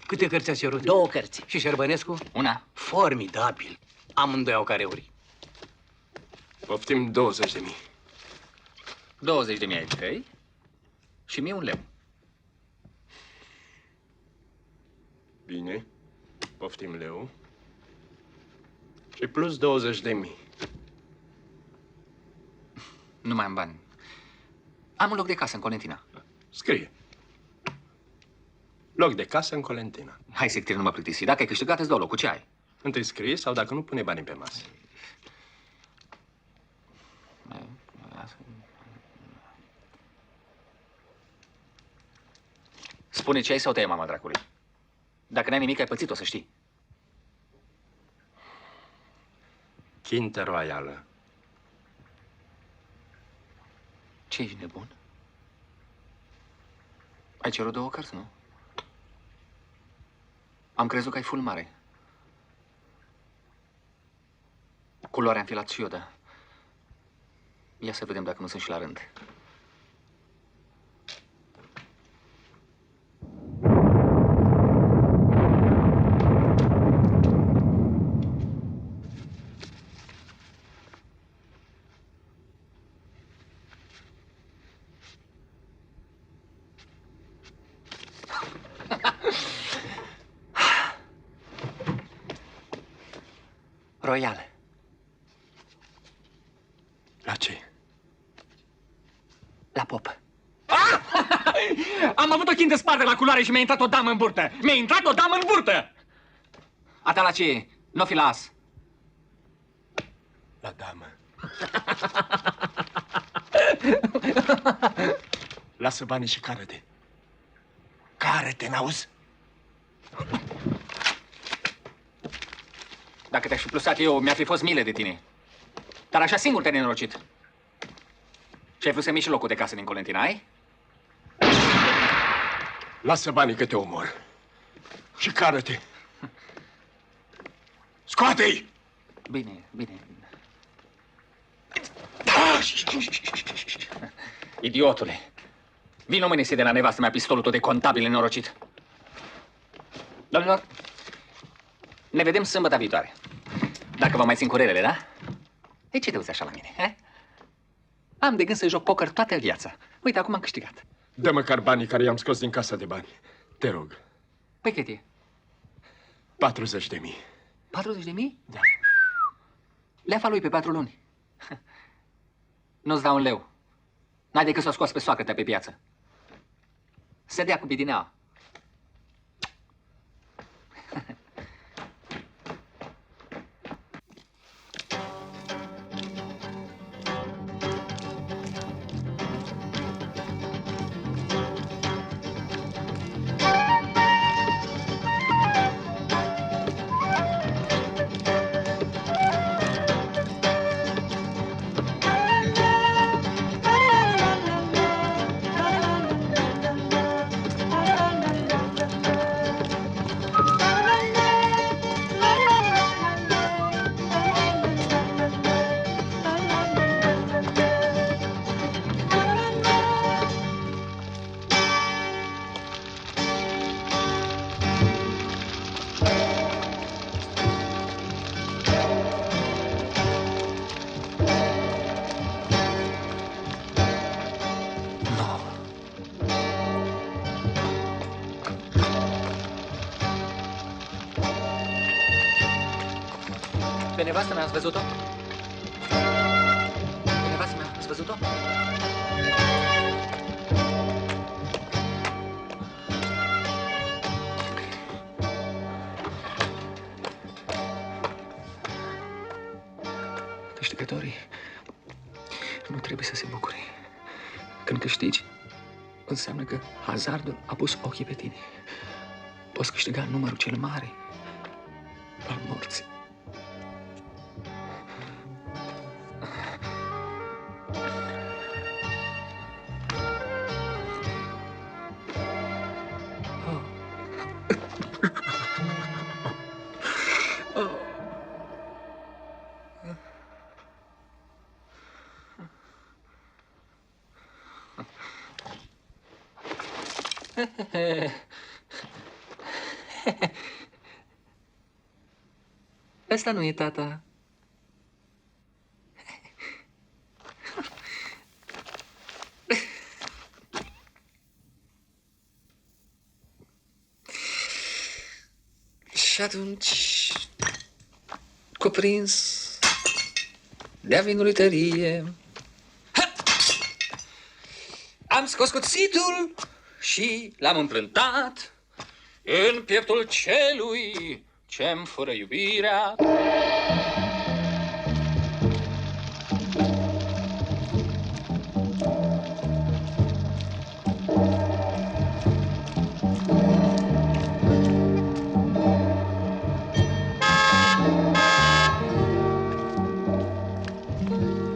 Câte cărți ați cerut? 2 cărți. Și Șerbănescu? Una. Formidabil. Amândoi au careuri. Poftim 20.000. 20.000 ai 3 și mie 1 leu. Bine. Poftim leu. Și plus 20.000. Nu mai am bani. Am un loc de casă în Colentina. Scrie. Loc de casă în Colentina. Hai, sectir, nu mă plictisi. Dacă ai câștigat, îți dau locul. Ce ai? Întâi scrie sau dacă nu, pune banii pe masă. Spune ce ai sau te ia mama dracului. Dacă n-ai nimic, ai pățit, o să știi. Chintă royală. Ce ești nebun? Ai cerut 2 cărți, nu? Am crezut că ai ful mare. Culoarea am filat și eu, da. Ia să vedem dacă nu sunt și la rând. Royal. La ce? La pop. Am avut o chin de spate la culoare și mi-a intrat o damă în burtă. Mi-a intrat o damă în burtă! A ta la ce? Nu fi la as. La damă. Lasă banii și cară-te. Cară-te, n-auzi? Dacă te-aș fi plusat eu, mi-ar fi fost milă de tine. Dar așa singur te-ai nenorocit. Și ai vrut să mici locul de casă din Colentina, ai? Lasă banii că te omor. Și cară-te. Scoate-i! Bine, bine. Idiotule! Vino mâine de la nevastă mea pistolul tău de contabil nenorocit. Domnilor, ne vedem sâmbătă viitoare. Dacă vă mai țin curelele, da? De ce te uiți așa la mine, he? Am de gând să joc poker toată viața. Uite, acum am câștigat. Dă măcar banii care i-am scos din casa de bani. Te rog. Păi cât e? 40.000. 40.000? Da. Leafa lui pe 4 luni. Nu-ți dau un leu. N-ai decât să o scoți pe soacră-te pe piață. Să dea cu bidineaua. Pe nevastă mea ați văzut-o? Pe nevastă mea ați văzut-o? Câștigătorii nu trebuie să se bucure. Când câștigi, înseamnă că hazardul a pus ochii pe tine. Poți câștiga numărul cel mare al morții. Ăsta nu e tata. Și atunci, cuprins de-a vinului tărie, am scos cuțitul și l-am împrântat în pieptul celui ce-mi fură iubirea.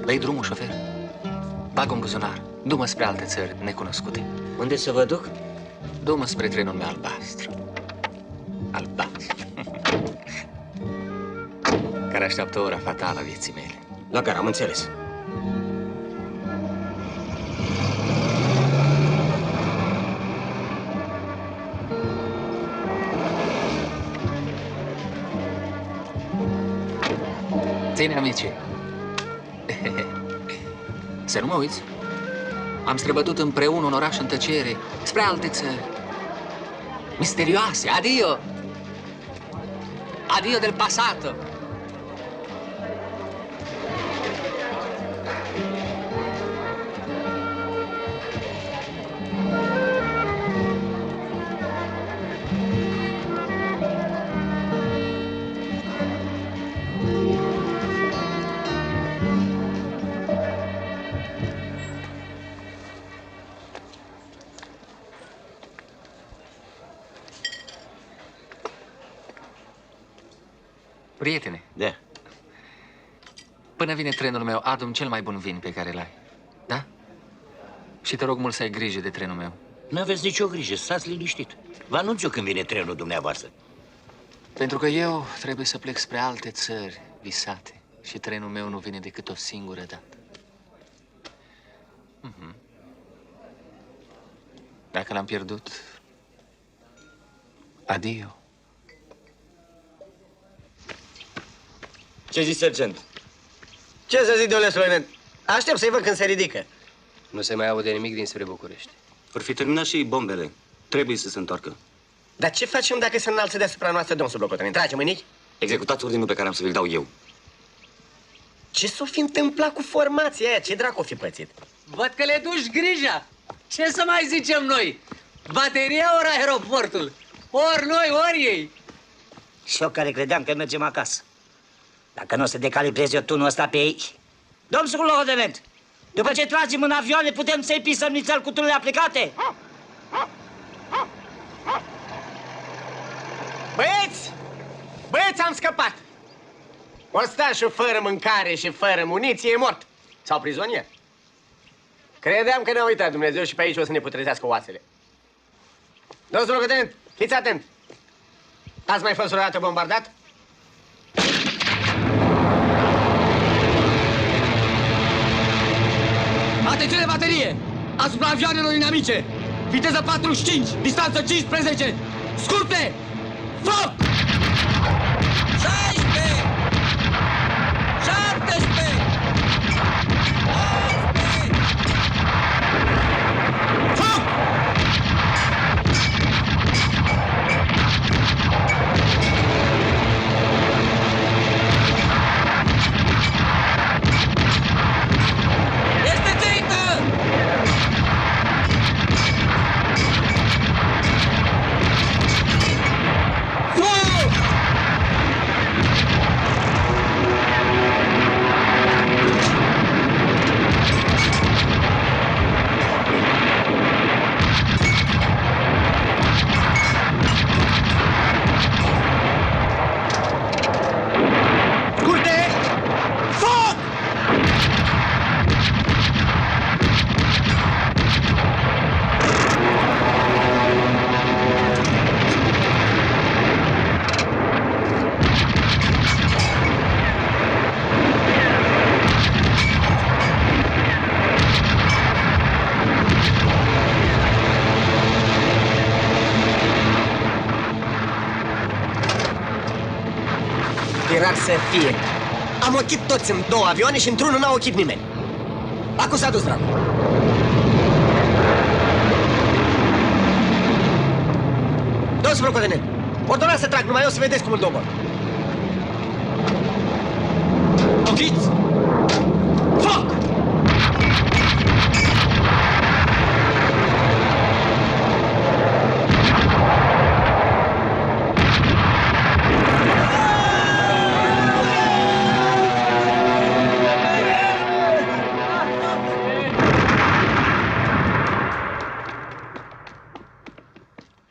Dă-i drumul, șofer. Bag un buzunar. Du-mă spre alte țări necunoscute. Unde să vă duc? Du-mă spre trenul meu albastru. Albastru. Care așteaptă ora fatală a vieții mele. La care am înțeles. Ține, amici. Să nu mă uiți. Am străbătut împreună un oraș în tăcere spre alte țări misterioase. Adio! Adio del passato! Prietene. Da. Până vine trenul meu, adu-mi cel mai bun vin pe care l-ai. Da? Și te rog mult să ai grijă de trenul meu. N-aveți nicio grijă, stați liniștit. Vă anunț eu când vine trenul dumneavoastră. Pentru că eu trebuie să plec spre alte țări visate și trenul meu nu vine decât o singură dată. Dacă l-am pierdut, adio. Ce zici, sergent? Ce să zic, domnule Sloinen? Aștept să-i văd când se ridică. Nu se mai aude nimic dinspre București. Vor fi terminat și bombele. Trebuie să se întoarcă. Dar ce facem dacă se înalță deasupra noastră, domnul sublocotenent? Tragem mâini? Executați ordinul pe care am să vi-l dau eu. Ce s-o fi întâmplat cu formația aia? Ce dracu o fi pățit? Văd că le duci grija. Ce să mai zicem noi? Bateria ori aeroportul? Ori noi, ori ei. Și eu care credeam că mergem acasă. Dacă nu o să decalibrez eu tunul ăsta pe ei... Domn sublocotenent, după ce tragem în avioane, putem să-i pisăm nițel cu tunele aplicate? Băieți! Băieți, am scăpat! Ostașul fără mâncare și fără muniție e mort. Sau prizonier. Credeam că ne-a uitat Dumnezeu și pe aici o să ne putrezească oasele. Domnul locotenent, fiți atent! Ați mai fost vreodată bombardat? Atențiune, baterie! Asupra avioanelor inamice! Viteză 45, distanță 15! Scurte! Foc! 16! 17! Foc! Este țintă! Foc! Scurte! Foc! Pirat să fie. Am ochit toți în două avioane și într-unul n-a ochit nimeni. Acum s-a dus, dracu. Domnul sublocotenent, ordonați să trag numai eu să vedeți cum îl dobor. Ochiți! Foc!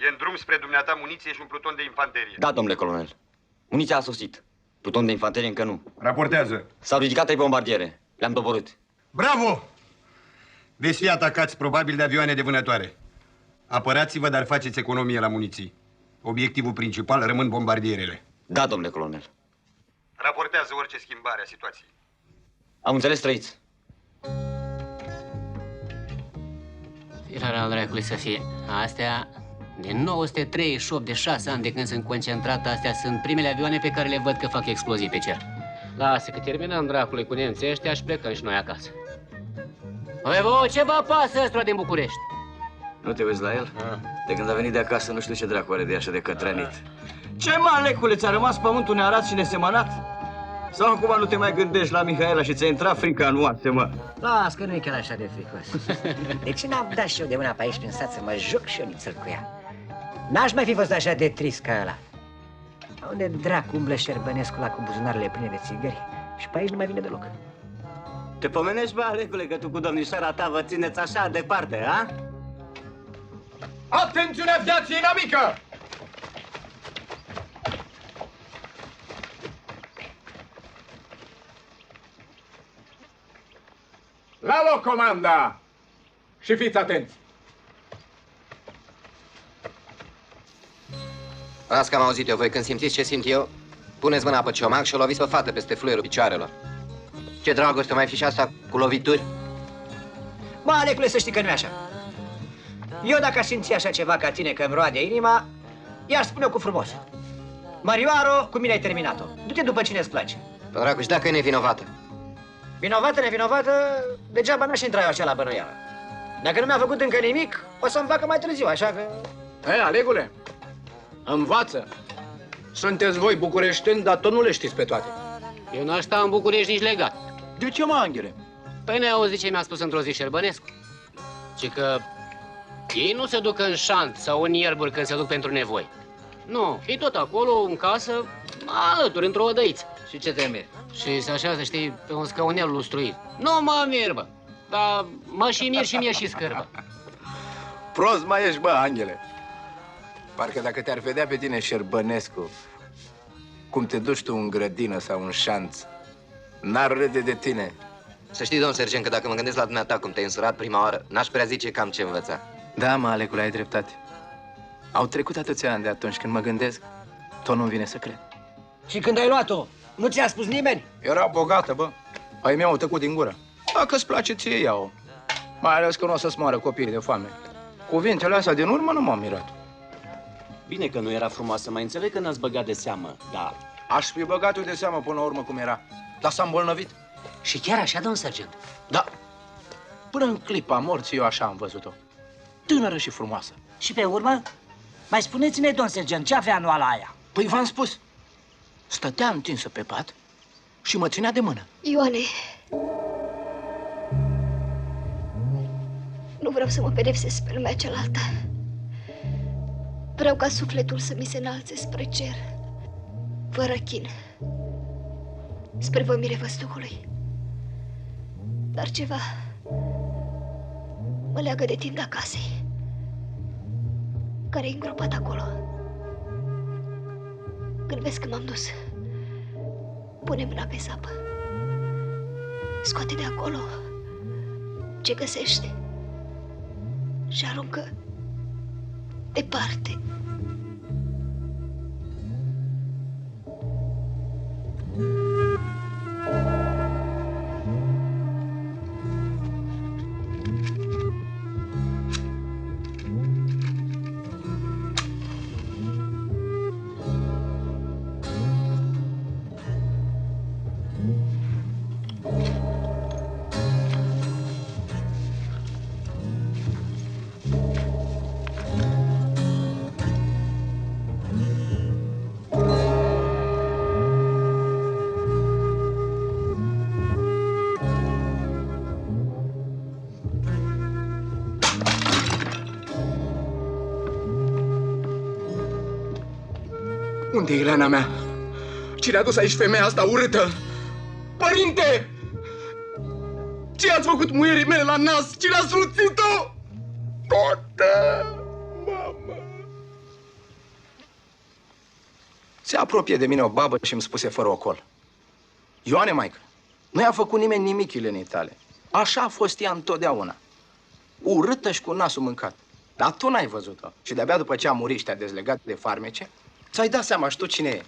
E în drum spre dumneata muniție și un pluton de infanterie. Da, domnule colonel. Muniția a sosit. Pluton de infanterie încă nu. Raportează. S-au ridicat 3 bombardiere. Le-am doborât. Bravo! Veți fi atacați probabil de avioane de vânătoare. Apărați-vă, dar faceți economie la muniții. Obiectivul principal rămân bombardierele. Da, domnule colonel. Raportează orice schimbare a situației. Am înțeles, trăiți. Firarea dracului să fie. Astea, de 938 de 6 ani de când sunt concentrat, astea sunt primele avioane pe care le văd că fac explozii pe cer. Lasă că terminăm dracului cu nemții ăștia și plecăm și noi acasă. Păi vouă, ce vă pasă ăstora din București? Nu te uiți la el? De când a venit de acasă, nu știu ce dracu are de așa de cătrănit. Ce malecule, ți-a rămas pământul nearat și nesemănat? Sau acum nu te mai gândești la Mihaela și ți-a intrat frica în oase, mă? Las, că nu e chiar așa de fricos. De ce n-am dat și eu de mâna pe aici prin sat să mă joc și eu nițel cu ea? N-aș mai fi fost așa de trist ca ăla. Unde dracu umblă Șerbănescu la cu buzunarele pline de țigări și pe aici nu mai vine deloc. Te pomenești, bă, Alecule, că tu cu domnișoara ta vă țineți așa departe, a? Atențiune, aviație inamică! La loc, comanda! Și fiți atenți! Las că am auzit eu. Voi când simțiți ce simt eu, puneți mâna pe ciomac și o loviți pe fată peste fluierul picioarelor. Ce dragoste, mai fi și asta cu lovituri? Mă, Alecule, să știi că nu e așa. Eu dacă aș simți așa ceva ca tine că îmi roade inima, i-aș spune cu frumos. Mărioaro, cu mine ai terminat-o. Du-te după cine îți place. Pe dracu, și dacă e nevinovată? Vinovată, nevinovată, degeaba n-aș intra eu așa la bănuială. Dacă nu mi-a făcut încă nimic, o să-mi facă mai târziu, așa că... Ei, Alegule, învață. Sunteți voi bucureșteni, dar tot nu le știți pe toate. Eu n-aș sta în București nici legat. De ce, mă, Anghele? Păi n-ai auzit ce mi-a spus într-o zi Șerbănescu? Ci că ei nu se duc în șant sau în ierburi când se duc pentru nevoi. Nu, e tot acolo, în casă, alături, într-o odăiță. Și ce te miri? Și se așează, știi, pe un scaunel lustruit. Nu mă mir, bă, dar mă și mir și mie și scârbă. Prost mai ești, bă, Anghele. Parcă dacă te-ar vedea pe tine Șerbănescu, cum te duci tu în grădină sau în șanț, n-ar râde de tine. Să știi, domn sergent, că dacă mă gândesc la dumneata cum te-ai însurat prima oară, n-aș prea zice că am ce învăța. Da, mă, Alecule, ai dreptate. Au trecut atâția ani de atunci când mă gândesc, tot nu-mi vine să cred. Și când ai luat-o, nu ți-a spus nimeni? Era bogată, bă. Ai mei au tăcut din gură. Dacă-ți place, ție iau. Mai ales că nu o să-ți moară copiii de foame. Cuvintele astea din urmă nu m-au mirat. Bine că nu era frumoasă, mai înțeleg că n-ați băgat de seamă, dar... Aș fi băgat eu de seamă până la urmă cum era, dar s-a îmbolnăvit. Și chiar așa, domn sergent? Da. Până în clipa morții eu așa am văzut-o. Tânără și frumoasă. Și pe urmă? Mai spuneți-ne, domn sergent, ce avea anuala aia? Păi v-am spus. Stătea întinsă pe pat și mă ținea de mână. Ioane, nu vreau să mă pedepsesc pe lumea cealaltă. Vreau ca sufletul să mi se înalțe spre cer, fără chin, spre vămire văzduhului. Dar ceva mă leagă de tinda casei, care e îngropat acolo. Când vezi că m-am dus, pune mâna pe sapă. Scoate de acolo ce găsești și aruncă departe. Unde e rana mea? Cine a dus aici femeia asta urâtă? Părinte! Ce ați făcut muierii mele la nas? Cine a sluțit-o? Toată! Mamă! Se apropie de mine o babă și îmi spuse fără ocol: Ioane, maică, nu i-a făcut nimeni nimic Ilenei tale. Așa a fost ea întotdeauna. Urâtă și cu nasul mâncat. Dar tu n-ai văzut-o. Și de-abia după ce a murit și te-a dezlegat de farmece, ți-ai dat seama și tu cine e.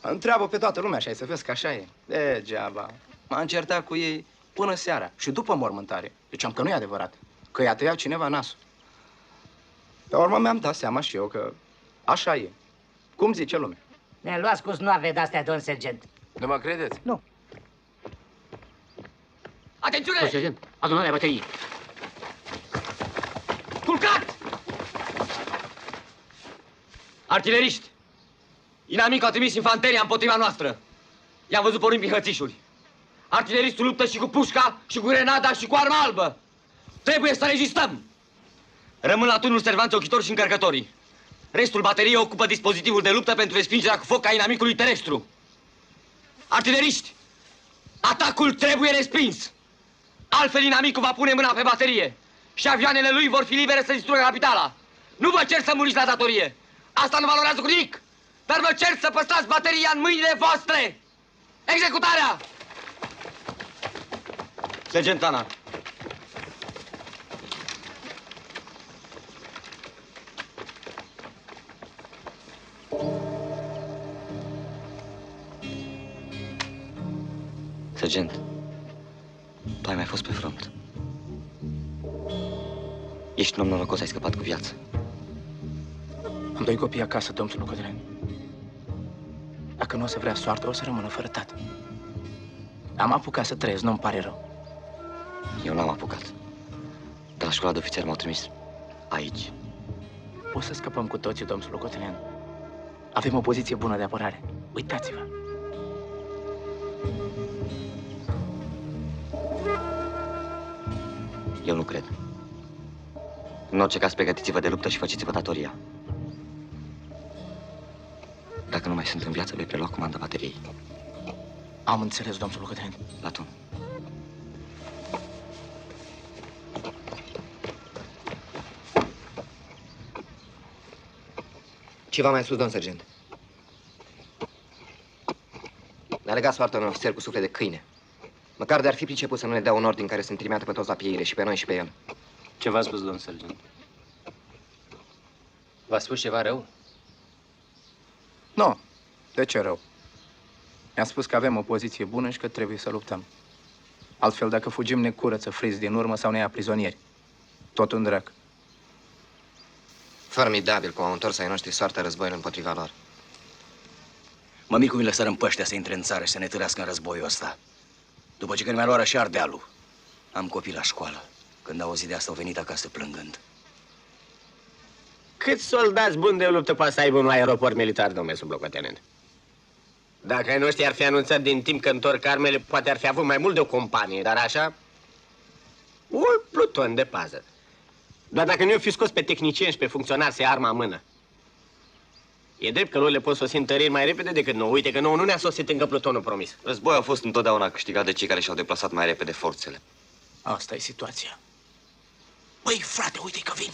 Întreabă pe toată lumea și ai să vezi că așa e. Degeaba. M-a încertat cu ei până seara și după mormântare. Deci am că nu e adevărat. Că i-a tăiat cineva nasul. Pe urmă mi-am dat seama și eu că așa e. Cum zice lumea. Ne luați cu snoave de-astea, domn sergent. Nu mă credeți? Nu. Atențiune! Domn sergent, adunarea bateriei. Culcat! Artileriști! Inamicul a trimis infanteria împotriva noastră. I-am văzut pornind prin hățișuri. Artileristul luptă și cu pușca, și cu grenada, și cu arma albă. Trebuie să rezistăm! Rămân la turnul servanți, ochitori și încărcătorii. Restul bateriei ocupă dispozitivul de luptă pentru respingerea cu foc a inamicului terestru. Artileriști! Atacul trebuie respins! Altfel inamicul va pune mâna pe baterie și avioanele lui vor fi libere să distrugă capitala. Nu vă cer să muriți la datorie! Asta nu valorează cu nimic! Dar vă cer să păstrați bateria în mâinile voastre! Executarea! Sergent Ana. Sergent, tu ai mai fost pe front. Ești un om norocos, ai scăpat cu viață. Am doi copii acasă, domnul locotenent. Dacă nu o să vrea soartă, o să rămână fără tată. Am apucat să trăiesc, nu-mi pare rău. Eu n-am apucat. Dar la școala de ofițer m-au trimis aici. O să scăpăm cu toții, domnul locotenent. Avem o poziție bună de apărare. Uitați-vă. Eu nu cred. În orice caz, pregătiți-vă de luptă și faceți-vă datoria. Dacă nu mai sunt în viață, vei prelua comanda bateriei. Am înțeles, domnul locotenent. Platon. Ceva mai sus, domn sergent. Ne-a legat soarta unui ofițer cu suflet de câine. Măcar de-ar fi priceput să nu ne dea un ordin care să-mi trimeată pe toți la pieire, și pe noi și pe el. Ce v-a spus, domn sergent? V-a spus ceva rău? Nu. De ce rău? Mi-a spus că avem o poziție bună și că trebuie să luptăm. Altfel, dacă fugim, ne curăță frizi din urmă sau ne ia prizonieri. Tot un drac. Formidabil cum au întors ai noștri soarta războiului împotriva lor. Mămicul mi lăsărăm pe ăștia să intre în țară și să ne târească în războiul ăsta. După ce când mi-a luat și Ardealul, am copii la școală. Când au auzit de asta, au venit acasă plângând. Câți soldați buni de luptă poate să aibă un aeroport militar, domnule sublocotenent? Dacă ai noștri ar fi anunțat din timp că întorc armele, poate ar fi avut mai mult de o companie, dar așa... un pluton de pază. Doar dacă nu-i fi scos pe tehnicieni și pe funcționari să ia arma în mână. E drept că lor le pot sosi întăriri mai repede decât nouă. Uite că nouă nu ne-a sosit încă plutonul promis. Războiul a fost întotdeauna câștigat de cei care și-au deplasat mai repede forțele. Asta e situația. Băi, frate, uite că vin.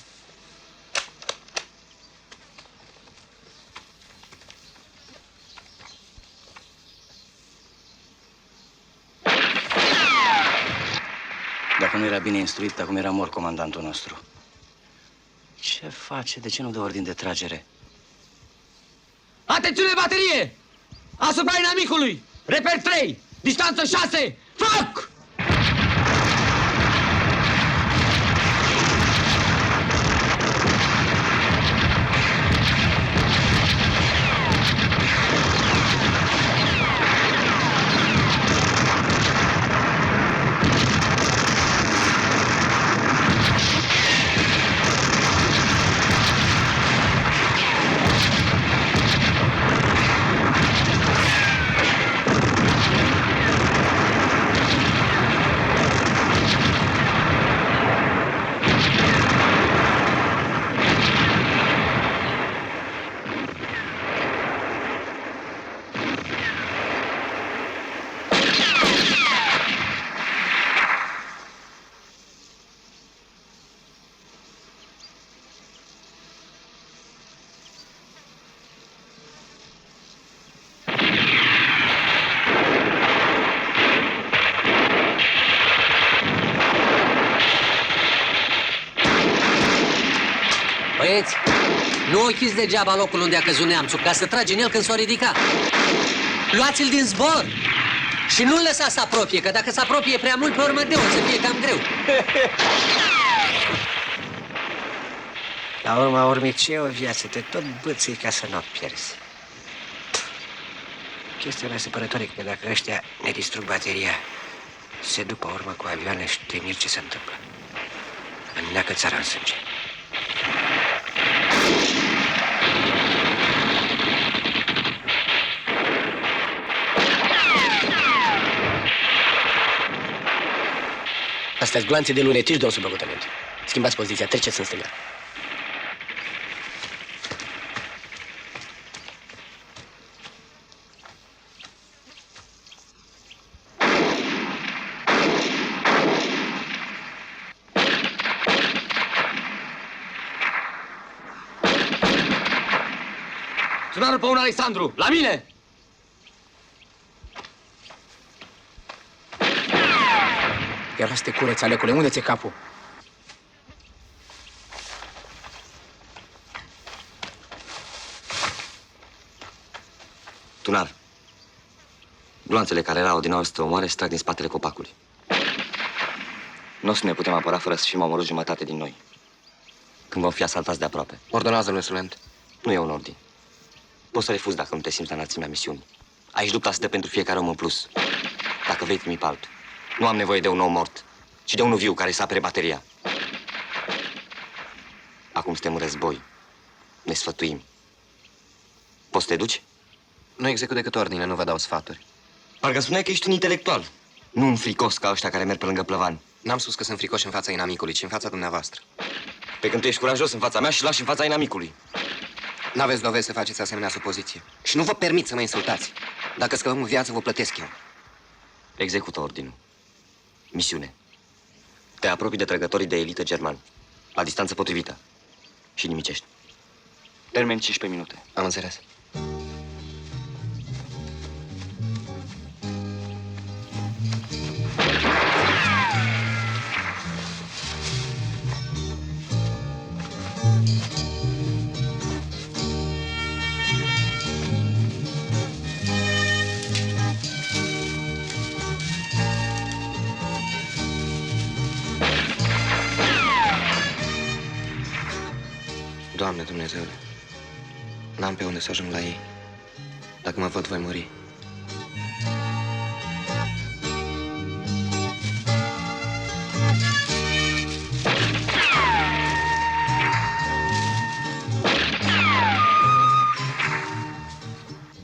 Dacă nu era bine instruit, acum era mort comandantul nostru. Ce face? De ce nu dă ordin de tragere? Atențiune, baterie! Asupra inamicului! Reper 3! Distanță 6! Foc! Băieți, nu ochiți degeaba locul unde a căzut neamțul, ca să tragi în el când s-o ridica. Luați-l din zbor și nu-l lăsați să apropie, că dacă se apropie prea mult, pe urmă de o să fie cam greu. La urma urmei, ce e o viață? Te tot bățâi ca să nu o pierzi. Chestia mea supărătoare că dacă ăștia ne distrug bateria, se duc pe urmă cu avioane și te miri ce se întâmplă. Îmi neacă țara în sânge. Astea-s gloanțe de lunetici, domnul sublocotenent. Schimbați poziția, treceți în stânga. Sunarul pe un Alexandru! La mine! Ia să te curăți, Alecule, unde ți-e capul? Tunar, gloanțele care erau din nou să te omoare se trag din spatele copacului. Nu o să ne putem apăra fără să fim omorâți jumătate din noi. Când vom fi asaltați de aproape. Ordonează-l, excelent. Nu e un ordin. Poți să refuzi dacă nu te simți la înălțimea misiunii. Aici lupta se dă pentru fiecare om în plus. Dacă vrei, trimi pe altul. Nu am nevoie de un om mort, ci de unul viu care să apere bateria. Acum suntem în război. Ne sfătuim. Poți să te duci? Nu execut decât ordine, nu vă dau sfaturi. Parcă spuneai că ești un intelectual, nu un fricos ca ăștia care merg pe lângă plăvani. N-am spus că sunt fricoși în fața inamicului, ci în fața dumneavoastră. Pe când tu ești curajos în fața mea și lași în fața inamicului. N-aveți dovezi să faceți asemenea supoziție. Și nu vă permit să mă insultați. Dacă scăpăm în viață, vă plătesc eu. Execută ordinul. Misiune. Te apropii de trăgătorii de elită germani, la distanță potrivită. Și nimicești. Termen 15 minute. Am înțeles. Doamne Dumnezeule, n-am pe unde să ajung la ei. Dacă mă văd, voi muri.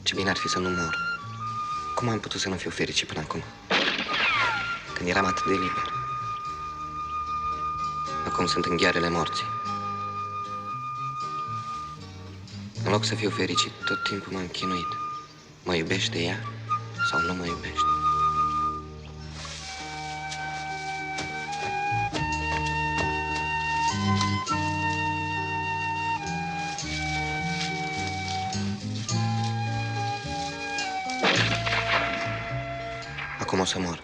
Ce bine ar fi să nu mor. Cum am putut să nu fiu fericit până acum? Când eram atât de liber. Acum sunt în ghearele morții. În loc să fiu fericit, tot timpul m-am chinuit. Mă iubește ea sau nu mă iubește? Acum o să mor.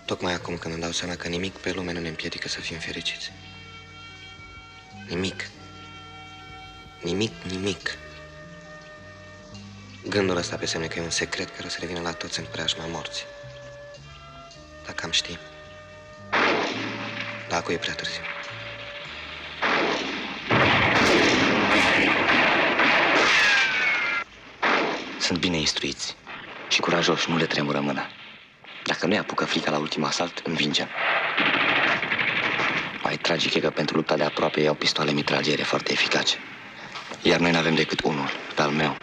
Tocmai acum când îmi dau seama că nimic pe lume nu ne împiedică să fim fericiți. Nimic. Nimic, nimic. Gândul ăsta pe semne că e un secret care o să revină la toți în preajma morții. Dacă am ști. Dar acum e prea târziu. Sunt bine instruiți și curajoși, nu le tremură mâna. Dacă nu-i apucă frica la ultimul asalt, învingem. Mai tragic e că pentru lupta de aproape iau pistoale mitraliere foarte eficace. Iar noi n-avem decât unul, pe al meu.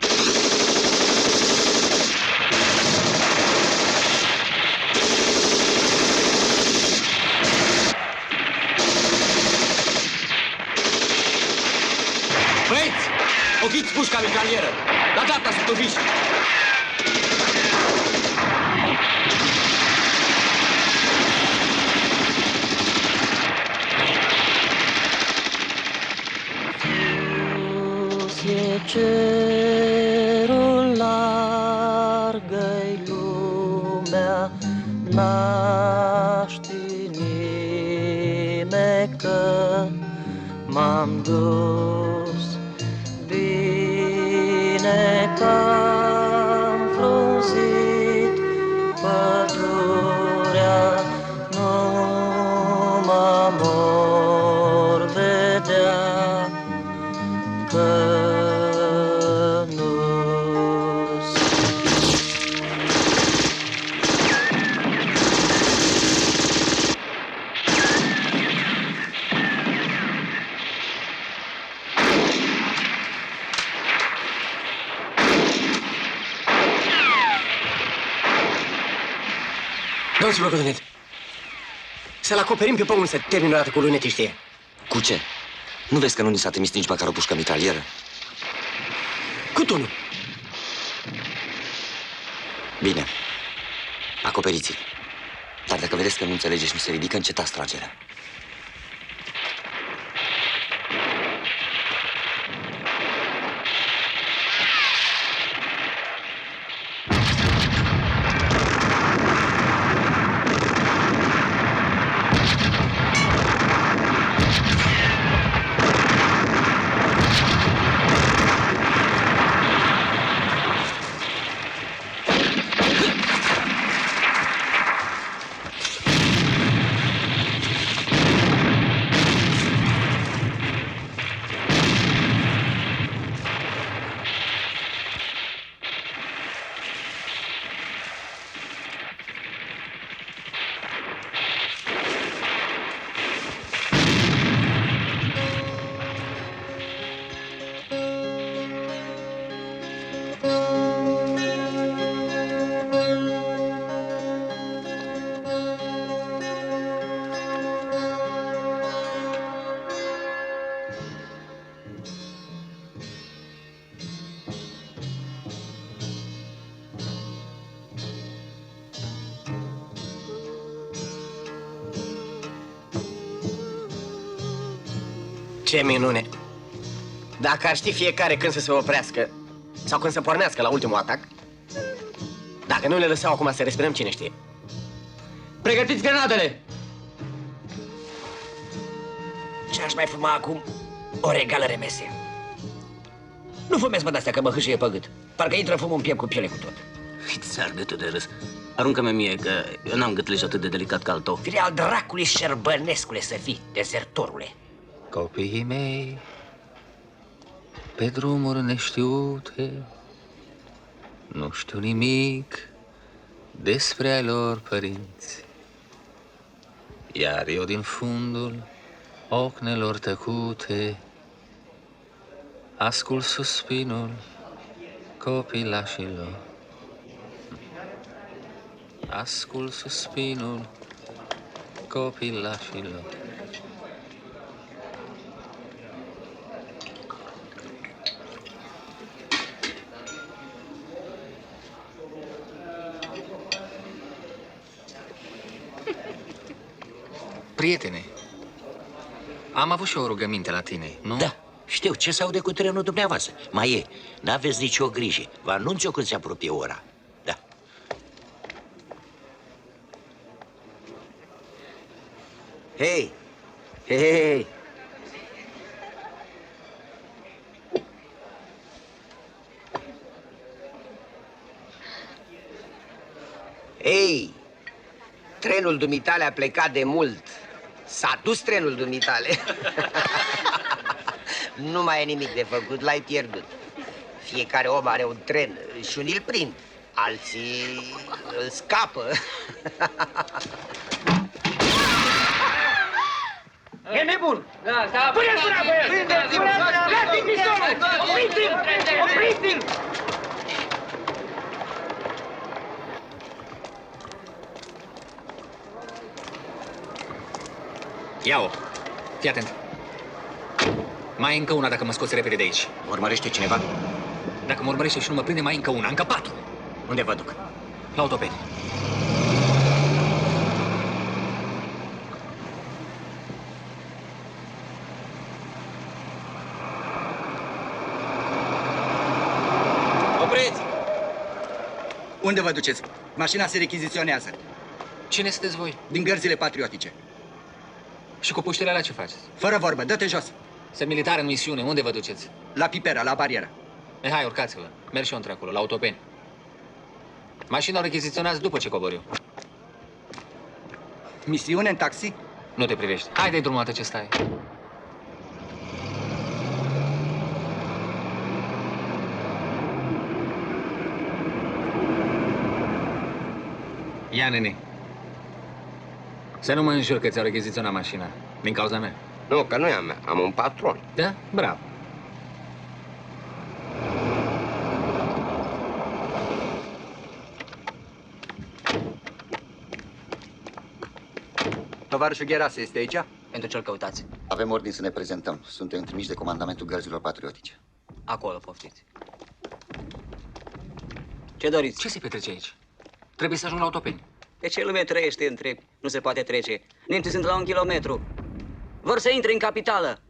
Băieți, ochiți pușca mitralieră! La dreapta sunt tufiși! Cerul largă-i lumea, n-a ști nimeni că m-am dus bine că-am frunzit pădurea, nu mă mor vedea că Domnul locotenent, să-l acoperim pe pământ să termin o dată cu lunetiște. Cu ce? Nu vezi că nu ni s-a trimis nici măcar o pușcă mitralieră? Cu tunul. Bine. Acoperiți-l. Dar dacă vedeți că nu înțelegeți și nu se ridică, încetați tragerea. Ce minune! Dacă ar ști fiecare când să se oprească sau când să pornească la ultimul atac, dacă nu le lăsau acum să respirăm, cine știe? Pregătiți grenadele! Ce aș mai fuma acum? O regală remese. Nu fumez, mă, de-astea, că mă hâșie pe gât. Parcă intră fumul în piept cu piele cu tot. Îți ar gâtul de râs. Aruncă-mi mie, că eu n-am gâtlej atât de delicat ca al tău. Fire al dracului șerbănescule să fii, dezertorule. Copiii mei, pe drumuri neștiute, nu știu nimic despre ai lor părinți. Iar eu din fundul ocnelor tăcute ascult suspinul copilașilor. Ascult suspinul copilașilor. Prietene, am avut și o rugăminte la tine, nu? Da, știu ce se aude cu trenul dumneavoastră. Mai e, n-aveți nicio grijă. Vă anunț eu când se apropie ora. Da. Hei! Hei! Ei, trenul dumitale a plecat de mult. S-a dus trenul dumitale. Nu mai e nimic de făcut, l-ai pierdut. Fiecare om are un tren și unii îl prind, alții îl scapă. E nebun! Puneți mâna pe el! Dați-i pistolul! Opriți-l! Opriți-l! Ia-o! Fii atent! Mai e încă una dacă mă scoți repede de aici. Mă urmărește cineva? Dacă mă urmărește și nu mă prinde, mai e încă una, încă 4. Unde vă duc? La autopeni. Opriți! Unde vă duceți? Mașina se rechiziționează. Cine sunteți voi? Din gărzile patriotice. Și cu puștile alea ce faceți? Fără vorbă, dă-te jos. Sunt militar în misiune, unde vă duceți? La Pipera, la barieră. Hai, urcați-vă. Merg și eu într-acolo, la autopeni. Mașina o rechiziționați după ce cobor eu. Misiune în taxi? Nu te privești. Hai, dai drumul atât ce stai. Ia, nene. Să nu mă înjur că ți-au rechiziționat mașina. Din cauza mea. Nu, că nu e a mea. Am un patron. Da? Bravo. Tovarășul Gherase este aici? Pentru ce-l căutați? Avem ordin să ne prezentăm. Suntem trimiși de comandamentul gărzilor patriotice. Acolo, poftiți. Ce doriți? Ce se petrece aici? Trebuie să ajung la autopeni. De ce lume trăiește, întrebi? Nu se poate trece. Nemții sunt la 1 kilometru. Vor să intre în capitală.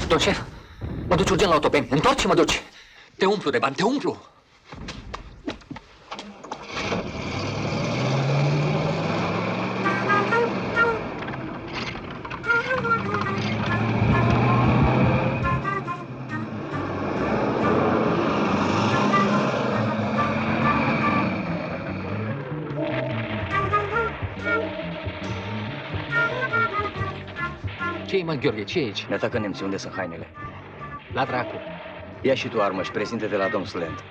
Domn șef, mă duci urgent la autopeni. Întorci și mă duci. Te umplu de bani, te umplu. Ce-i, mă, Gheorghe, ce e aici? Ne atacă nemții, unde sunt hainele? La dracu. Ia și tu armă și prezintă-te la domn Slent.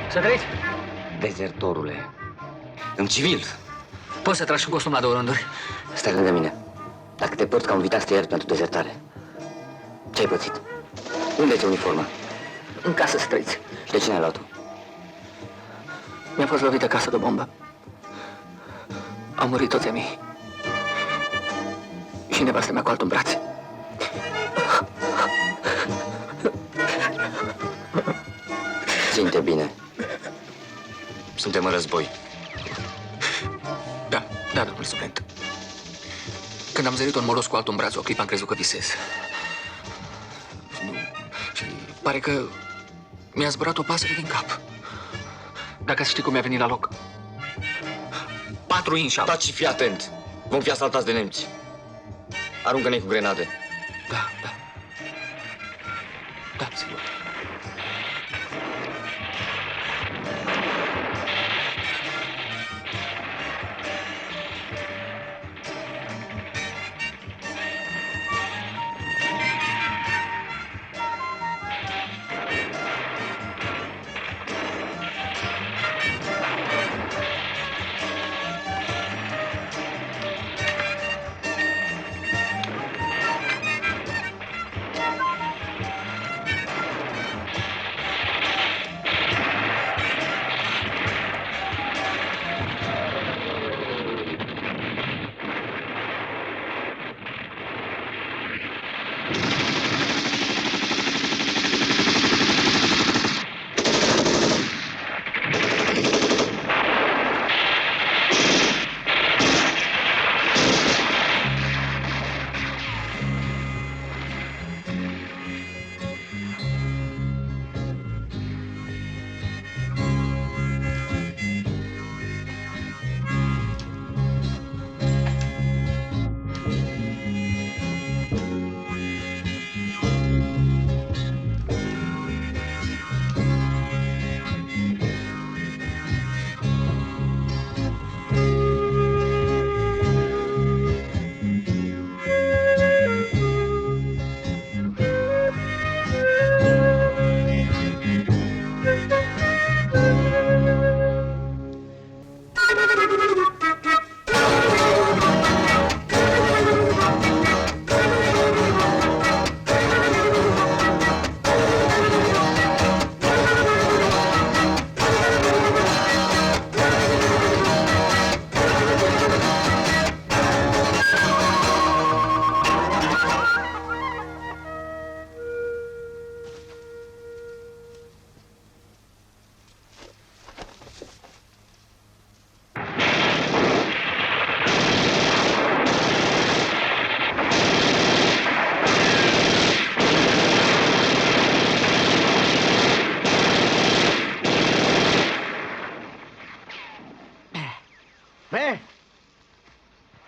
Să treci? Dezertorule. În civil. Poți să tragi un costum la 2 rânduri? Stai lângă mine. Dacă te porți ca un viteaz, te iert pentru dezertare. Ce-ai pățit? Unde ți uniforma? În casă să trăiți. Și de cine ai luat-o? Mi-a fost lovită casă de bombă. Au murit toți ai mei. Și nevastă mea cu altul în brațe. Ține-te bine. Suntem în război. Da, domnule suplent. Când am zărit-o în molos cu altul în braț, o clipă am crezut că visez. Și pare că mi-a zburat o pasăre din cap. Dacă știi cum mi-a venit la loc. 4 inși. Taci și fii atent. Vom fi asaltați de nemți. Aruncă-ne cu grenade. Da, sigur.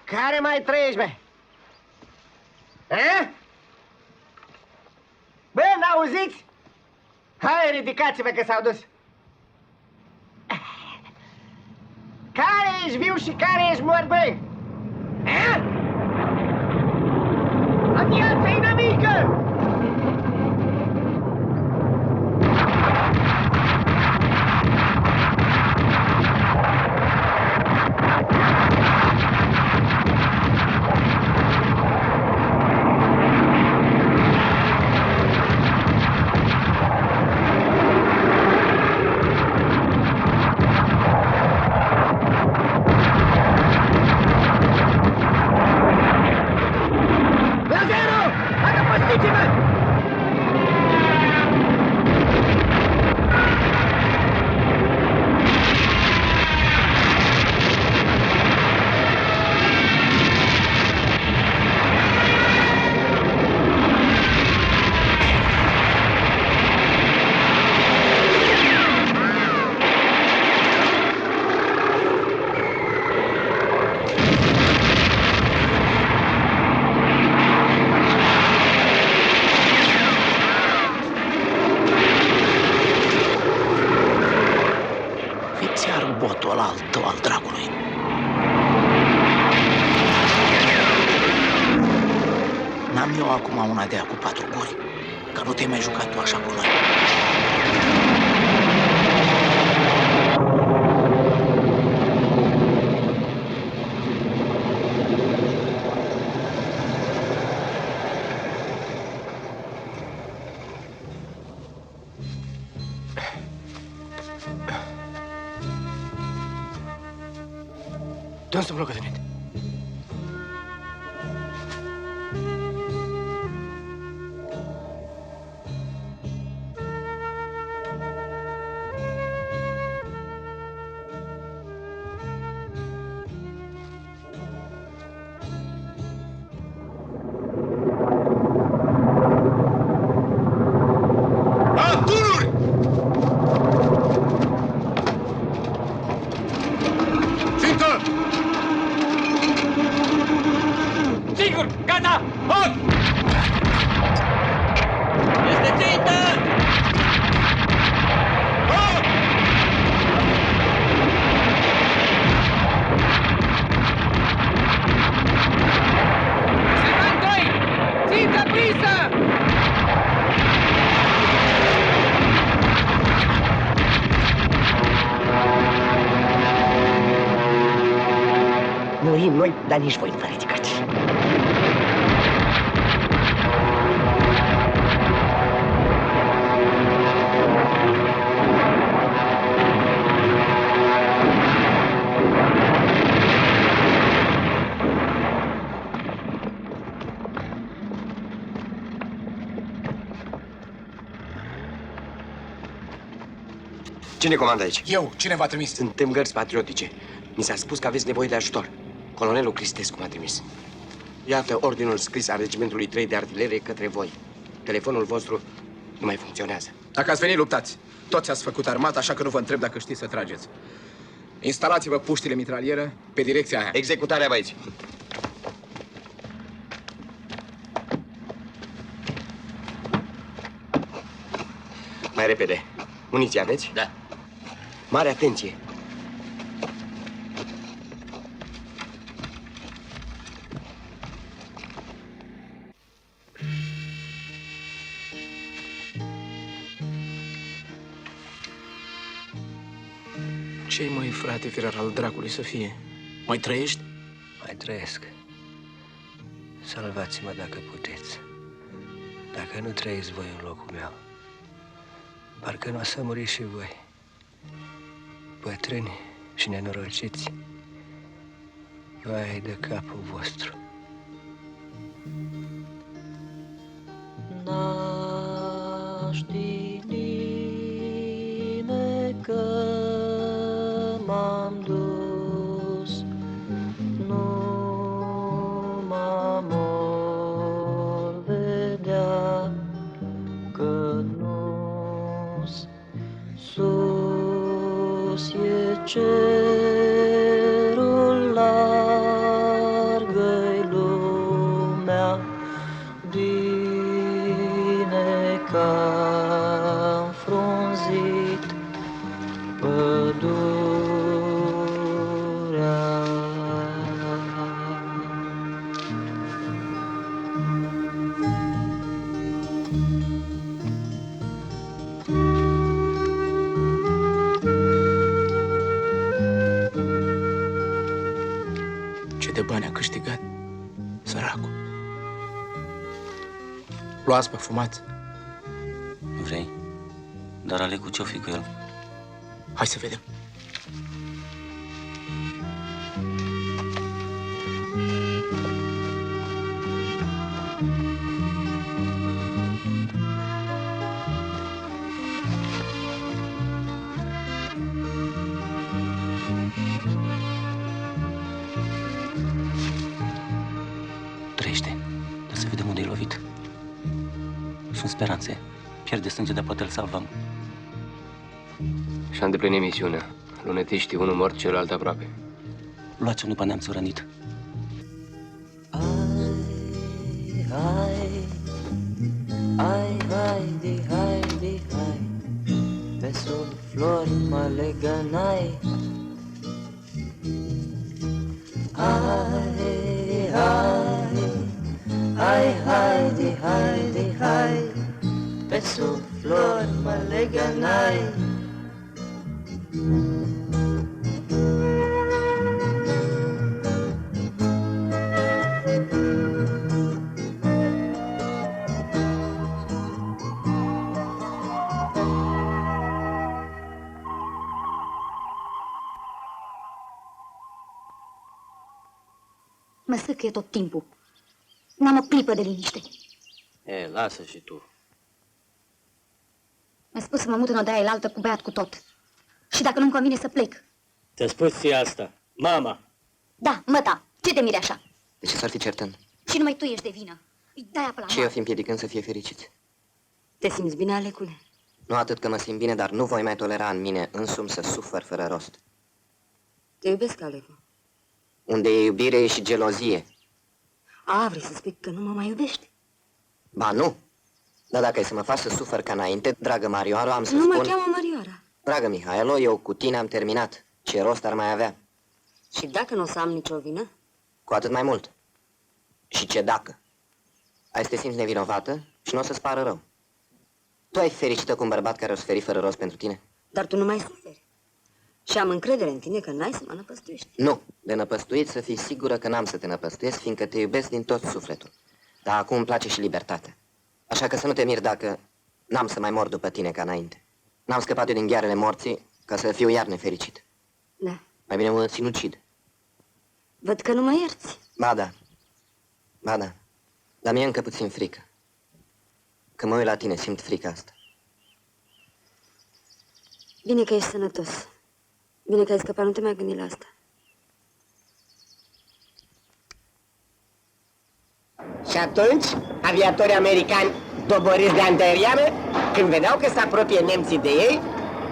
Care mai trăiești, bă? Bă, n-auziți? Hai, ridicați-vă că s-au dus. Care ești viu și care ești mort, băi? La viața inamică! Acum una de aia cu 4 guri, că nu te-ai mai jucat tu așa cu noi. Dă-mi să-mi locotenent. Sigur! Gata! Foc! Este țintă! Foc! Secund 2! Țintă prinsă! Nu rim noi, dar nici voi nu vă ridicați. Cine comandă aici? Eu. Cine v-a trimis? Suntem gărzi patriotice. Mi s-a spus că aveți nevoie de ajutor. Colonelul Cristescu m-a trimis. Iată ordinul scris al regimentului 3 de artilerie către voi. Telefonul vostru nu mai funcționează. Dacă ați venit, luptați. Toți ați făcut armată, așa că nu vă întreb dacă știți să trageți. Instalați-vă puștile mitralieră pe direcția aia. Executarea, băieți. Mai repede. Muniție aveți? Da. Mare atenție! Ce-i, măi, frate, firar al dracului să fie? Mai trăiești? Mai trăiesc. Salvați-mă dacă puteți. Dacă nu trăiți voi în locul meu, parcă nu o să muriți și voi. Bătrâni și nenorociți, vai de capul vostru. N-aș ști nimeni că m-am dus, numai mor vedea că nu-s sus e cerul, largă-i lumea, bine că-am frunzit pădurea. Ce de bani a câștigat, săracul. Luați pe fumat. Vrei? Dar Alecu ce-o fi cu el? Hai să vedem. Trăiește. Dar să vedem unde e lovit. Sunt speranțe. Pierde sânge, dar poate îl salvăm. Și-a îndeplinit misiunea. Lunetiștii, unul mort, celălalt aproape. Luați-o după neamțul rănit. Hai, haide, haide, hai, pe sub flori mă legănai. Hai, haide, haide, hai, pe sub flori mă legănai. Mă sâcâie tot timpul. N-am o clipă de liniște. E, lasă și tu. Mi-a spus să mă mut în odaia altă cu băiat cu tot. Și dacă nu-mi convine să plec. Ți-a spus ție asta, mama. Da, măta, ce te miri așa? De ce s-ar fi certând? Și numai tu ești de vină. Îi dai apă la Ce i-o fi împiedicând să fie fericiți? Te simți bine, Alecule? Nu atât că mă simt bine, dar nu voi mai tolera în mine însumi să sufăr fără rost. Te iubesc, Alecu. Unde e iubire e și gelozie. A, vrei să spui că nu mă mai iubești? Ba nu! Dar dacă e să mă faci să sufăr ca înainte, dragă Marioaro, am să Nu spun... mă cheamă Marioara. Dragă Mihailo, eu cu tine am terminat. Ce rost ar mai avea? Și dacă nu o să am nicio vină? Cu atât mai mult. Și ce dacă? Ai să te simți nevinovată și nu o să-ți pară rău. Tu ai fi fericită cu un bărbat care o să feri fără rost pentru tine? Dar tu nu mai suferi. Și am încredere în tine că n-ai să mă năpăstuiești. Nu, de năpăstuit să fii sigură că n-am să te năpăstuiesc, fiindcă te iubesc din tot sufletul. Dar acum îmi place și libertatea. Așa că să nu te miri dacă n-am să mai mor după tine ca înainte. N-am scăpat eu din ghearele morții ca să fiu iar nefericit. Da. Mai bine mă sinucid. Văd că nu mă ierți. Ba da. Ba da. Dar mie încă puțin frică. Când mă uit la tine, simt frica asta. Bine că ești sănătos. Bine că ai scăpat, nu te mai gândi la asta. Și atunci, aviatorii americani doboriți de antiaeriană, când vedeau că se apropie nemții de ei,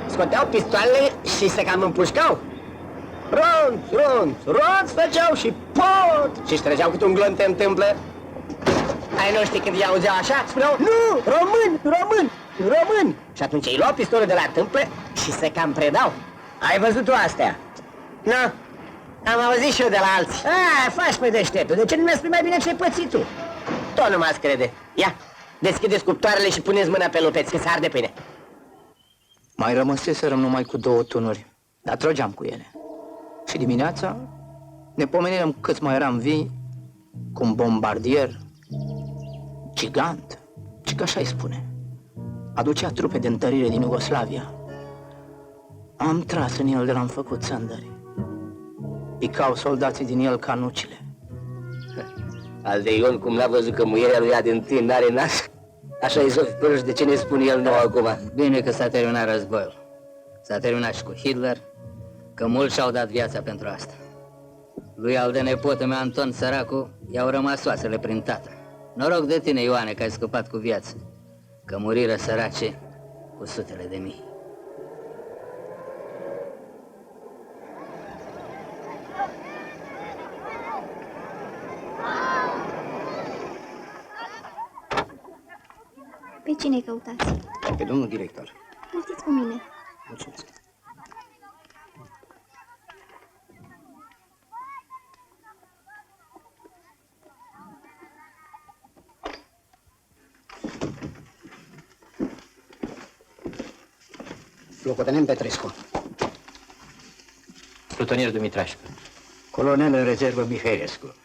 scoteau pistoalele și se cam împușcau. Ronț făceau și pot! Și-și trăgeau câte un glonț în tâmplă. Ai noștri când i auzeau așa, spuneau, nu, român! Și atunci ei luau pistolul de la tâmplă și se cam predau. Ai văzut tu astea? Nu, am auzit și eu de la alții. Faci pe deșteptul, de ce nu mi-a spus mai bine ce-ai pățit tu? Tot nu m-ați crede. Ia, deschideți cuptoarele și puneți mâna pe lupeți, că se arde pâine. Mai rămăseserăm numai cu 2 tunuri, dar trăgeam cu ele. Și dimineața ne pomenirăm câți mai eram vii cu un bombardier gigant, ci că așa-i spune. Aducea trupe de întărire din Iugoslavia. Am tras în el de l-am făcut țândări. Picau soldații din el ca nucile. Al de Ion, cum n-a văzut că muierea lui Adentin n-are nas, așa-i zofi pârși, de ce ne spune el nou acum? Bine că s-a terminat războiul. S-a terminat și cu Hitler, că mulți și-au dat viața pentru asta. Lui al de nepotul meu, Anton săracu, i-au rămas oasele prin tată. Noroc de tine, Ioane, că ai scăpat cu viață, că muriră sărace cu sutele de mii. Pe cine căutați? Pe domnul director. Poftiți cu mine. Mulțumesc. Locotenent Petrescu. Plutonier Dumitrașcu. Colonel în rezervă Mihailescu.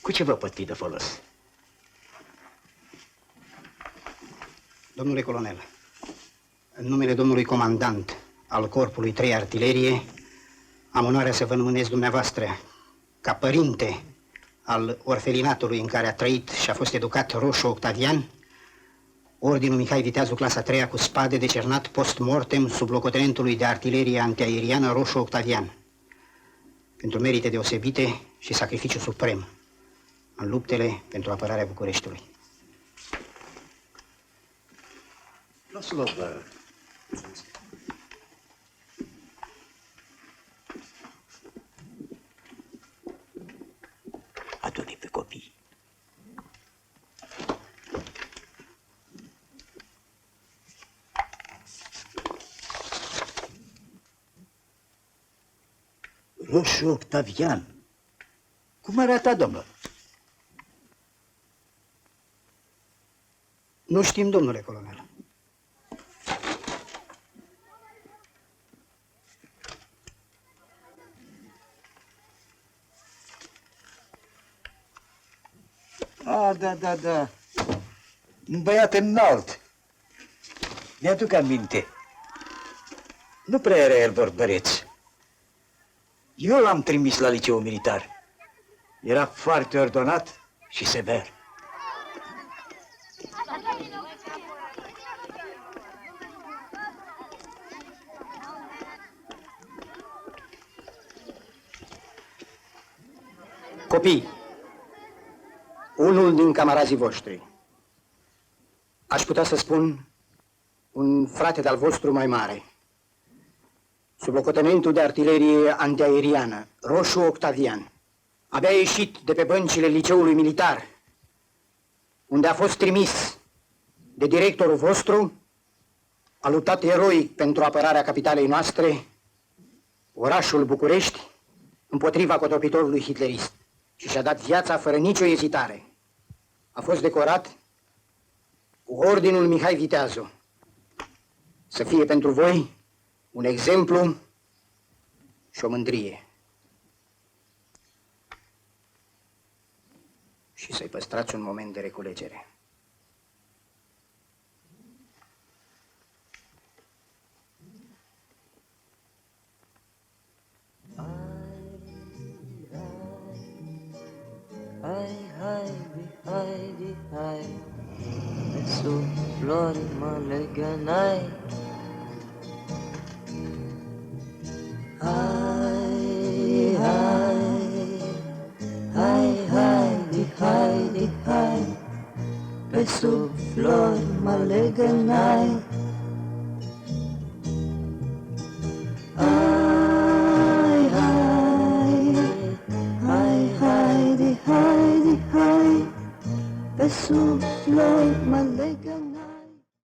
Cu ce vă pot fi de folos? Domnule colonel, în numele domnului comandant al Corpului 3 Artilerie, am onoarea să vă numesc dumneavoastră ca părinte al orfelinatului în care a trăit și a fost educat Roșu Octavian, Ordinul Mihai Viteazu, clasa 3 cu spade, decernat post-mortem sub locotenentului de artilerie antiaeriană Roșu Octavian, pentru merite deosebite și sacrificiu suprem în luptele pentru apărarea Bucureștiului. Luați loc, vă rog. Adu-ne pe copii. Roșu Octavian. Cum arată, domnul? Nu știm, domnule colonel. Da. Un băiat înalt. Mi-aduc aminte. Nu prea era el vorbăreț. Eu l-am trimis la liceul militar. Era foarte ordonat și sever. Copii, unul din camarazii voștri, aș putea să spun un frate de-al vostru mai mare, sublocotenentul de artilerie antiaeriană, Roșu Octavian, abia ieșit de pe băncile liceului militar, unde a fost trimis de directorul vostru, a luptat eroic pentru apărarea capitalei noastre, orașul București, împotriva cotopitorului hitlerist și și-a dat viața fără nicio ezitare. A fost decorat cu ordinul Mihai Viteazu. Să fie pentru voi un exemplu și o mândrie. Și să-i păstrați un moment de reculegere. Hai, pe sub flori mă legănai. Hai, pe sub flori mă legănai. Hai, pe sub flori mă legănai.